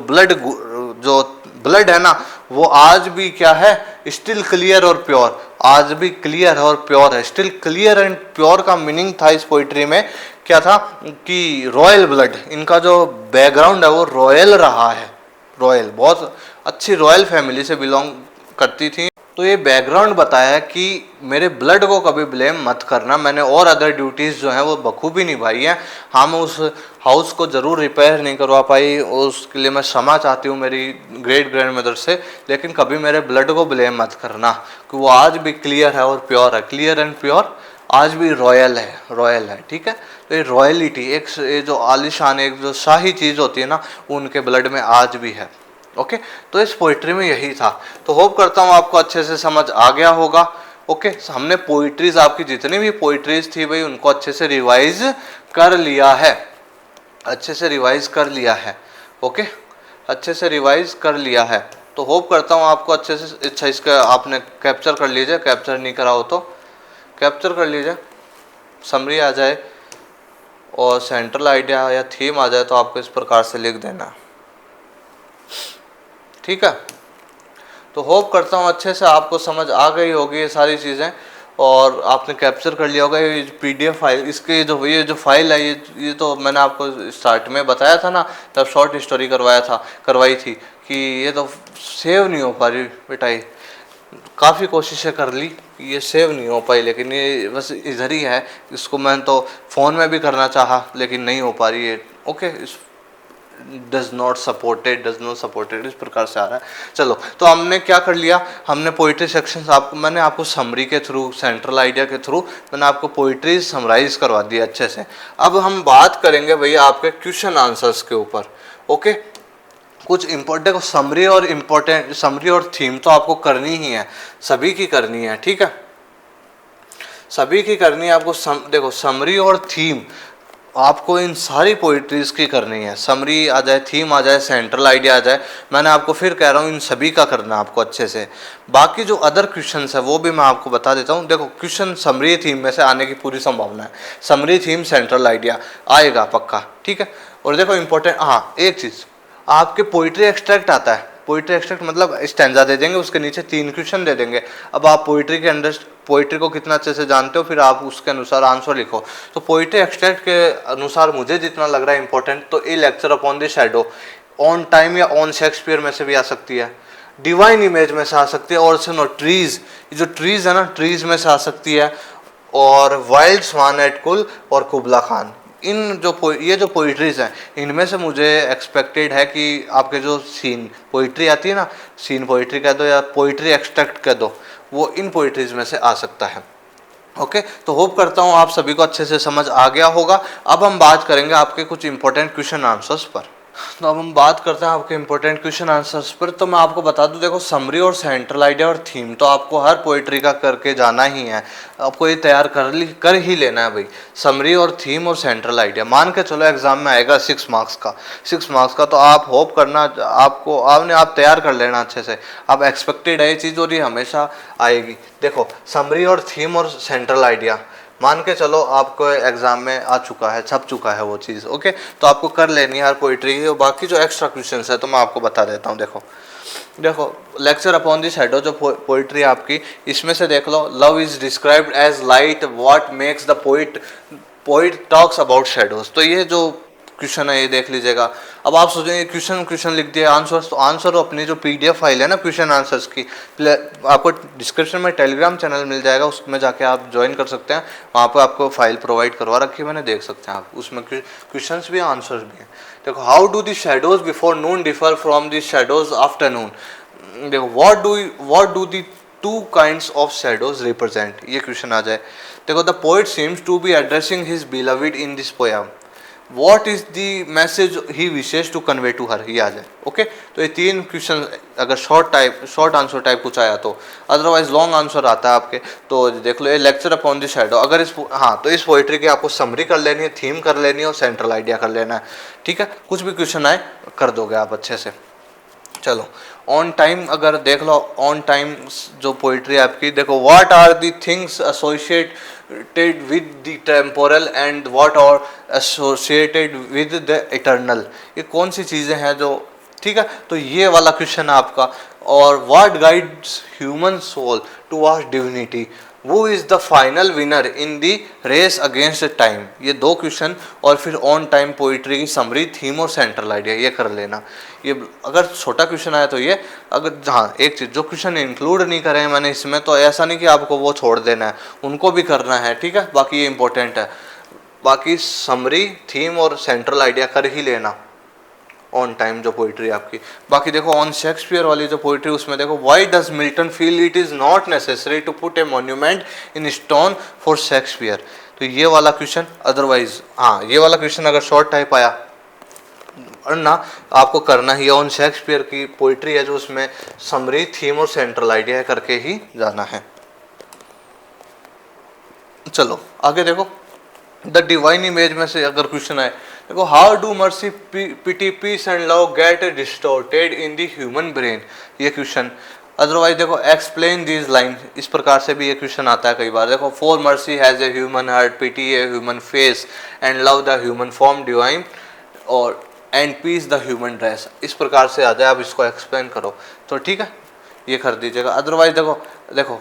ब्लड है ना वो आज भी क्या है, स्टिल क्लियर और प्योर, आज भी क्लियर और प्योर है। स्टिल क्लियर एंड प्योर का मीनिंग था इस पोइट्री में क्या था कि रॉयल ब्लड, इनका जो बैकग्राउंड है वो रॉयल रहा है, रॉयल, बहुत अच्छी रॉयल फैमिली से बिलोंग करती थी। तो ये बैकग्राउंड बताया कि मेरे ब्लड को कभी ब्लेम मत करना, मैंने और अदर ड्यूटीज़ जो हैं वो बखूबी निभाई हैं। हाँ मैं उस हाउस को ज़रूर रिपेयर नहीं करवा पाई, उसके लिए मैं क्षमा चाहती हूँ मेरी ग्रेट ग्रैंड मदर से, लेकिन कभी मेरे ब्लड को ब्लेम मत करना कि वो आज भी क्लियर है और प्योर है, क्लियर एंड प्योर, आज भी रॉयल है। ठीक है, तो ये रॉयलिटी, ये जो आलिशान, एक जो शाही चीज़ होती है ना उनके ब्लड में आज भी है। ओके, तो इस पोइट्री में यही था। तो होप करता हूँ आपको अच्छे से समझ आ गया होगा। ओके, हमने पोइट्रीज, आपकी जितनी भी पोइट्रीज थी भाई उनको अच्छे से रिवाइज कर लिया है, ओके, अच्छे से रिवाइज कर लिया है। तो होप करता हूँ आपको अच्छे से, अच्छा इसका आपने कैप्चर कर लीजिए, कैप्चर नहीं करा हो तो कैप्चर कर लीजिए, समरी आ जाए और सेंट्रल आइडिया या थीम आ जाए तो आपको इस प्रकार से लिख देना। ठीक है, तो होप करता हूँ अच्छे से आपको समझ आ गई होगी ये सारी चीज़ें, और आपने कैप्चर कर लिया होगा ये पीडीएफ फाइल। इसके जो ये जो फाइल है ये तो मैंने आपको स्टार्ट में बताया था ना, जब शॉर्ट स्टोरी करवाई थी कि ये तो सेव नहीं हो पा रही बेटा। ये काफ़ी कोशिशें कर ली, ये सेव नहीं हो पाई, लेकिन ये बस इधर ही है। इसको मैं तो फ़ोन में भी करना चाहा लेकिन नहीं हो पा रही है। ओके, डज नॉट सपोर्टेड इस प्रकार से आ रहा है। चलो, तो हमने क्या कर लिया, हमने पोइट्री सेक्शन मैंने आपको समरी के थ्रू, सेंट्रल आइडिया के थ्रू मैंने आपको पोइट्री समराइज करवा दी अच्छे से। अब हम बात करेंगे भैया आपके क्वेश्चन आंसर्स के ऊपर। ओके, कुछ इम्पोर्टेंट समरी और थीम तो आपको करनी ही है, सभी की करनी है, ठीक है, सभी की करनी है आपको। देखो, समरी और थीम आपको इन सारी पोइट्रीज की करनी है। समरी आ जाए, थीम आ जाए, सेंट्रल आइडिया आ जाए, मैंने आपको फिर कह रहा हूँ इन सभी का करना आपको अच्छे से। बाकी जो अदर क्वेश्चंस है वो भी मैं आपको बता देता हूँ। देखो, क्वेश्चन समरी थीम में से आने की पूरी संभावना है। समरी थीम सेंट्रल आइडिया आएगा पक्का, ठीक है। और देखो इंपॉर्टेंट, हाँ एक चीज़, आपके पोइट्री एक्सट्रैक्ट आता है। पोइट्री एक्सट्रैक्ट मतलब स्टैंजा दे देंगे, उसके नीचे 3 क्वेश्चन दे देंगे। अब आप पोइट्री को कितना अच्छे से जानते हो, फिर आप उसके अनुसार आंसर लिखो। तो पोइट्री एक्सट्रैक्ट के अनुसार मुझे जितना लग रहा है इंपॉर्टेंट, तो a lecture upon the shadow on time या ऑन शेक्सपियर में से भी आ सकती है, डिवाइन इमेज में से आ सकती है, और सुनो ट्रीज, जो ट्रीज है ना, ट्रीज में से आ सकती है, और वाइल्ड स्वान एट कुल और कुबला खान। ये जो पोइट्रीज हैं, इनमें से मुझे एक्सपेक्टेड है कि आपके जो सीन पोइट्री आती है ना, सीन पोइट्री कह दो या पोइट्री एक्सट्रैक्ट कह दो, वो इन पोइट्रीज में से आ सकता है। ओके, तो होप करता हूँ आप सभी को अच्छे से समझ आ गया होगा। अब हम बात करेंगे आपके कुछ इंपॉर्टेंट क्वेश्चन आंसर्स पर। तो अब हम बात करते हैं आपके इंपॉर्टेंट क्वेश्चन आंसर्स पर। तो मैं आपको बता दूं, देखो समरी और सेंट्रल आइडिया और थीम तो आपको हर पोइट्री का करके जाना ही है, आपको ये तैयार कर ही लेना है भाई। समरी और थीम और सेंट्रल आइडिया मान के चलो एग्जाम में आएगा 6 मार्क्स का, तो आप होप करना, आप तैयार कर लेना अच्छे से। आप एक्सपेक्टेड है ये चीज़ और ये हमेशा आएगी। देखो, समरी और थीम और सेंट्रल आइडिया मान के चलो आपको एग्जाम में आ चुका है, छप चुका है वो चीज़। ओके, तो आपको कर लेनी है हर पोइट्री की। और बाकी जो एक्स्ट्रा क्वेश्चंस है तो मैं आपको बता देता हूँ। देखो लेक्चर अपॉन द शैडो जो पोइट्री आपकी, इसमें से देख लो, love is described as light, what makes the poet talks about shadows. तो ये जो क्वेश्चन है ये देख लीजिएगा। अब आप सोचेंगे क्वेश्चन लिख दिया, आंसर्स, तो आंसर अपनी जो पीडीएफ फाइल है ना क्वेश्चन आंसर्स की, आपको डिस्क्रिप्शन में टेलीग्राम चैनल मिल जाएगा, उसमें जाके आप ज्वाइन कर सकते हैं। वहाँ पर आपको फाइल प्रोवाइड करवा रखी है मैंने, देख सकते हैं आप, उसमें क्वेश्चंस भी आंसर्स भी हैं। देखो, how do the shadows before noon differ from the shadows after noon. देखो, what do the 2 kinds of shadows represent, ये क्वेश्चन आ जाए। देखो, the poet seems to be addressing his beloved in this poem, what is the message he wishes to convey to her, ये आ जाए। Okay, तो ये 3 क्वेश्चन अगर शॉर्ट आंसर टाइप कुछ आया तो, अदरवाइज लॉन्ग आंसर आता है आपके। तो देख लो, ये लेक्चर अपॉन द शैडो, अगर तो इस पोइट्री की आपको समरी कर लेनी है, थीम कर लेनी है और सेंट्रल आइडिया कर लेना है, ठीक है। कुछ भी क्वेश्चन आए कर दोगे आप अच्छे से। चलो, ऑन टाइम अगर देख लो, ऑन टाइम जो पोइट्री आपकी, देखो, what are the things associated with the temporal and what are associated with the eternal, ये कौन सी चीज़ें हैं जो, ठीक है। तो ये वाला क्वेश्चन है आपका। और what guides human soul towards divinity, वो is the final winner in the race against time, ये 2 क्वेश्चन। और फिर ऑन टाइम पोइट्री की समरी, थीम और सेंट्रल आइडिया, ये कर लेना। ये अगर छोटा क्वेश्चन आया तो ये, अगर हाँ एक चीज़, जो क्वेश्चन इंक्लूड नहीं करे हैं मैंने इसमें, तो ऐसा नहीं कि आपको वो छोड़ देना है, उनको भी करना है, ठीक है। बाकी ये इंपॉर्टेंट है, बाकी समरी, थीम और सेंट्रल आइडिया कर ही लेना ऑन टाइम जो पोइट्री आपकी। बाकी देखो, ऑन शेक्सपियर वाली जो पोइट्री, उसमें देखो, why does Milton feel it is not necessary to put a monument in stone for Shakespeare, तो ये वाला क्वेश्चन। अदरवाइज हाँ, ये वाला क्वेश्चन अगर शॉर्ट टाइप आया और ना, आपको करना ही ऑन शेक्सपियर की पोइट्री है जो, उसमें समरी, थीम और सेंट्रल आइडिया करके ही जाना है। चलो आगे देखो, द डिवाइन इमेज में से अगर क्वेश्चन आए, देखो, how do mercy, pity, peace and love get distorted in the human brain, ये क्वेश्चन। अदरवाइज देखो, एक्सप्लेन दीज लाइन, इस प्रकार से भी ये क्वेश्चन आता है कई बार। देखो, for mercy has a human heart, pity a human face and love the human form divine, और and peace the human dress, इस प्रकार से आ जाए, आप इसको एक्सप्लेन करो। तो ठीक है, ये कर दीजिएगा। अदरवाइज देखो देखो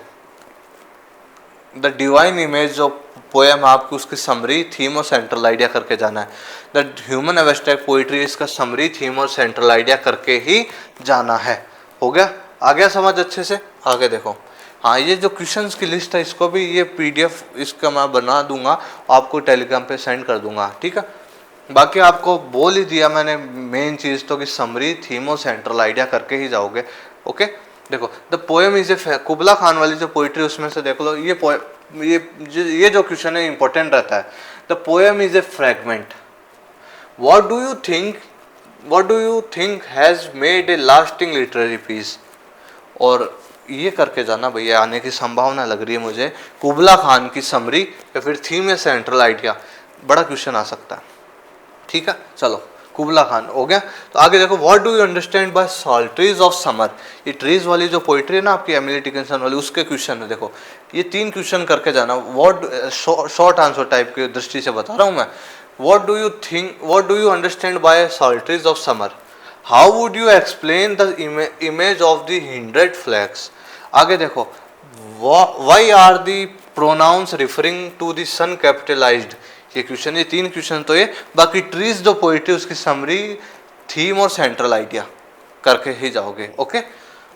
द डिवाइन इमेज जो पोएम आपकी उसकी समरी थीम और सेंट्रल आइडिया करके जाना है। द ह्यूमन एब्स्ट्रैक्ट पोइट्री इसका समरी थीम और सेंट्रल आइडिया करके ही जाना है। हो गया, आ गया समझ अच्छे से? आगे देखो, हाँ ये जो क्वेश्चंस की लिस्ट है इसको भी ये पीडीएफ इसका मैं बना दूंगा, आपको टेलीग्राम पे सेंड कर दूंगा, ठीक है। बाकी आपको बोल ही दिया मैंने मेन चीज़ तो कि समरी थीम और सेंट्रल आइडिया करके ही जाओगे। ओके देखो, द पोएम इज ए कुबला खान वाली जो पोइट्री उसमें से देख लो, ये पोएम ये जो क्वेश्चन है इंपॉर्टेंट रहता है। The poem is a fragment, what do you think has made a lasting literary piece. और ये करके जाना भैया, आने की संभावना लग रही है मुझे, कुबला खान की समरी या फिर थीम या सेंट्रल आइडिया, बड़ा क्वेश्चन आ सकता है, ठीक है। चलो कुबला खान हो गया। तो आगे देखो, what do you understand by sultries of summer. ये ट्रीज वाली जो पोइट्री है ना आपकी एमिली डिकिंसन वाली, उसके क्वेश्चन है। देखो ये 3 क्वेश्चन करके जाना, व्हाट शॉर्ट आंसर टाइप की दृष्टि से बता रहा हूँ मैं। What do you understand by sultries of summer, how would you explain the image of the 100 flags. आगे देखो, why are the pronouns referring to the sun capitalized. ये क्वेश्चन, ये 3 क्वेश्चन तो ये, बाकी ट्रीज जो पोइट्री उसकी समरी थीम और सेंट्रल आइडिया करके ही जाओगे। ओके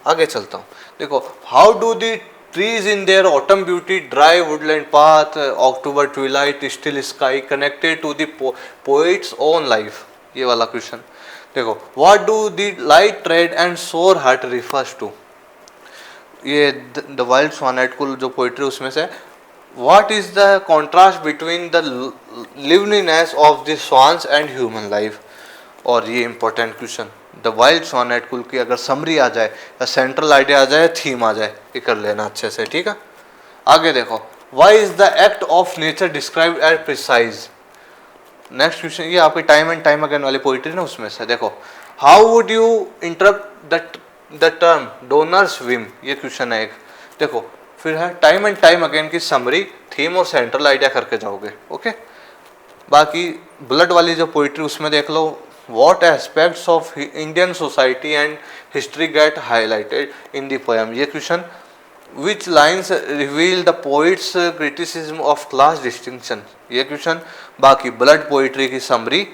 आगे चलता हूँ। देखो, how do the trees in their autumn beauty dry woodland path October twilight still sky connected to the poet's own life. ये वाला क्वेश्चन देखो, what do the light tread and sore heart refers to. ये the wild sonnet को जो poetry उसमें से, what is the contrast between the liveliness of the swans and human life। और ये important question, the wild sonnet कुल की अगर समरी आ जाए या सेंट्रल आइडिया आ जाए, थीम आ जाए, ये कर लेना अच्छे से, ठीक है। आगे देखो, why is the act of nature described as precise। Next question, ये आपकी टाइम एंड टाइम अगेन वाली पोइट्री ना उसमें से। देखो, how would you interrupt the term donors Vim. ये क्वेश्चन है एक। देखो फिर है टाइम एंड टाइम अगेन की समरी थीम और सेंट्रल आइडिया करके जाओगे। ओके बाकी ब्लड वाली जो पोइट्री उसमें देख लो, what aspects of Indian society and history get highlighted in the poem. ये question, which lines reveal the poet's criticism of class distinction. ये क्वेश्चन, बाकी ब्लड पोइट्री की समरी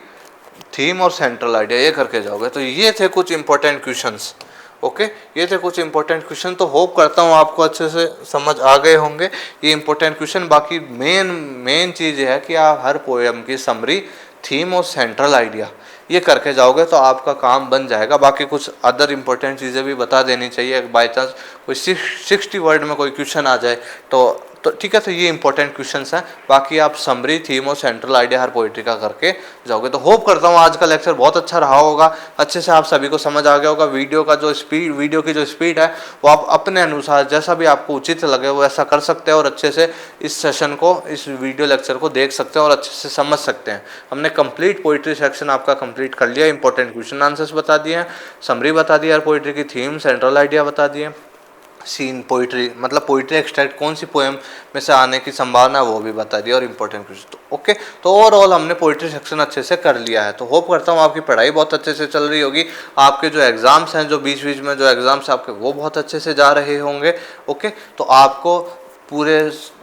थीम और सेंट्रल आइडिया, ये करके जाओगे। तो ये थे कुछ इंपॉर्टेंट क्वेश्चंस। ओके ये थे कुछ इंपॉर्टेंट क्वेश्चन। तो होप करता हूँ आपको अच्छे से समझ आ गए होंगे ये इंपॉर्टेंट क्वेश्चन। बाकी मेन चीज़ ये है कि आप हर पोएम की समरी थीम और सेंट्रल आइडिया ये करके जाओगे तो आपका काम बन जाएगा। बाकी कुछ अदर इंपॉर्टेंट चीज़ें भी बता देनी चाहिए, बाई चांस कोई 60 वर्ड में कोई क्वेश्चन आ जाए तो ठीक है। तो ये इंपॉर्टेंट क्वेश्चंस हैं, बाकी आप समरी थीम और सेंट्रल आइडिया हर पोइट्री का करके जाओगे। तो होप करता हूँ आज का लेक्चर बहुत अच्छा रहा होगा, अच्छे से आप सभी को समझ आ गया होगा। वीडियो की जो स्पीड है वो आप अपने अनुसार जैसा भी आपको उचित लगे वो ऐसा कर सकते हैं और अच्छे से इस सेशन को, इस वीडियो लेक्चर को देख सकते हैं और अच्छे से समझ सकते हैं। हमने कंप्लीट पोइट्री सेक्शन आपका कंप्लीट कर लिया, इंपॉर्टेंट क्वेश्चन आंसर्स बता दिए हैं, समरी बता दिया, हर पोइट्री की थीम सेंट्रल आइडिया बता दिए, सीन पोइट्री मतलब पोइट्री एक्सट्रैक्ट कौन सी पोएम में से आने की संभावना है वो भी बता दिया और इंपॉर्टेंट क्वेश्चन। तो ओके, तो ओवरऑल हमने पोइट्री सेक्शन अच्छे से कर लिया है। तो होप करता हूँ आपकी पढ़ाई बहुत अच्छे से चल रही होगी, आपके जो एग्जाम्स हैं जो बीच बीच में जो एग्जाम्स आपके वो बहुत अच्छे से जा रहे होंगे। ओके तो आपको पूरे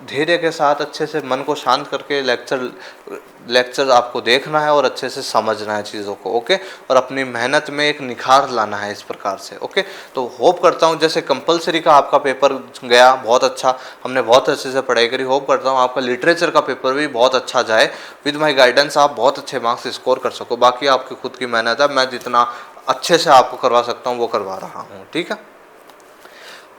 धैर्य के साथ अच्छे से मन को शांत करके लेक्चर आपको देखना है और अच्छे से समझना है चीज़ों को। ओके और अपनी मेहनत में एक निखार लाना है इस प्रकार से। ओके तो होप करता हूँ जैसे कंपलसरी का आपका पेपर गया बहुत अच्छा, हमने बहुत अच्छे से पढ़ाई करी। होप करता हूँ आपका लिटरेचर का पेपर भी बहुत अच्छा जाए, विद माई गाइडेंस आप बहुत अच्छे मार्क्स स्कोर कर सको। बाकी आपकी खुद की मेहनत है, मैं जितना अच्छे से आपको करवा सकता हूँ वो करवा रहा हूँ। ठीक है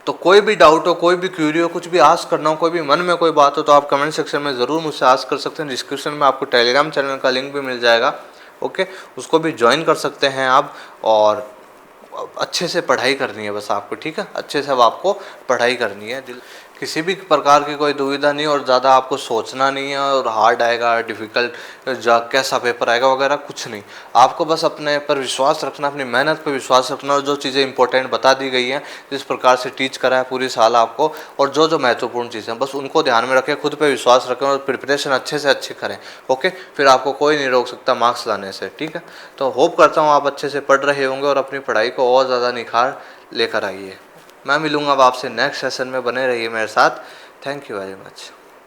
तो कोई भी डाउट हो, कोई भी क्यूरी हो, कुछ भी आस्क करना हो, कोई भी मन में कोई बात हो तो आप कमेंट सेक्शन में ज़रूर मुझसे आस्क कर सकते हैं। डिस्क्रिप्शन में आपको टेलीग्राम चैनल का लिंक भी मिल जाएगा। ओके उसको भी ज्वाइन कर सकते हैं आप और अच्छे से पढ़ाई करनी है बस आपको। ठीक है अच्छे से अब आपको पढ़ाई करनी है, किसी भी प्रकार की कोई दुविधा नहीं और ज़्यादा आपको सोचना नहीं है और हार्ड आएगा डिफ़िकल्ट कैसा पेपर आएगा वगैरह कुछ नहीं। आपको बस अपने पर विश्वास रखना, अपनी मेहनत पर विश्वास रखना और जो चीज़ें इंपॉर्टेंट बता दी गई हैं जिस प्रकार से टीच करा है पूरी साल आपको, और जो महत्वपूर्ण चीज़ें बस उनको ध्यान में रखें, खुद पर विश्वास रखें और प्रिपरेशन अच्छे से अच्छी करें। ओके फिर आपको कोई नहीं रोक सकता मार्क्स लाने से। ठीक है तो होप करता हूँ आप अच्छे से पढ़ रहे होंगे और अपनी पढ़ाई को और ज़्यादा निखार लेकर आइए। मैं मिलूँगा अब आपसे नेक्स्ट सेशन में, बने रहिए मेरे साथ। Thank you very much.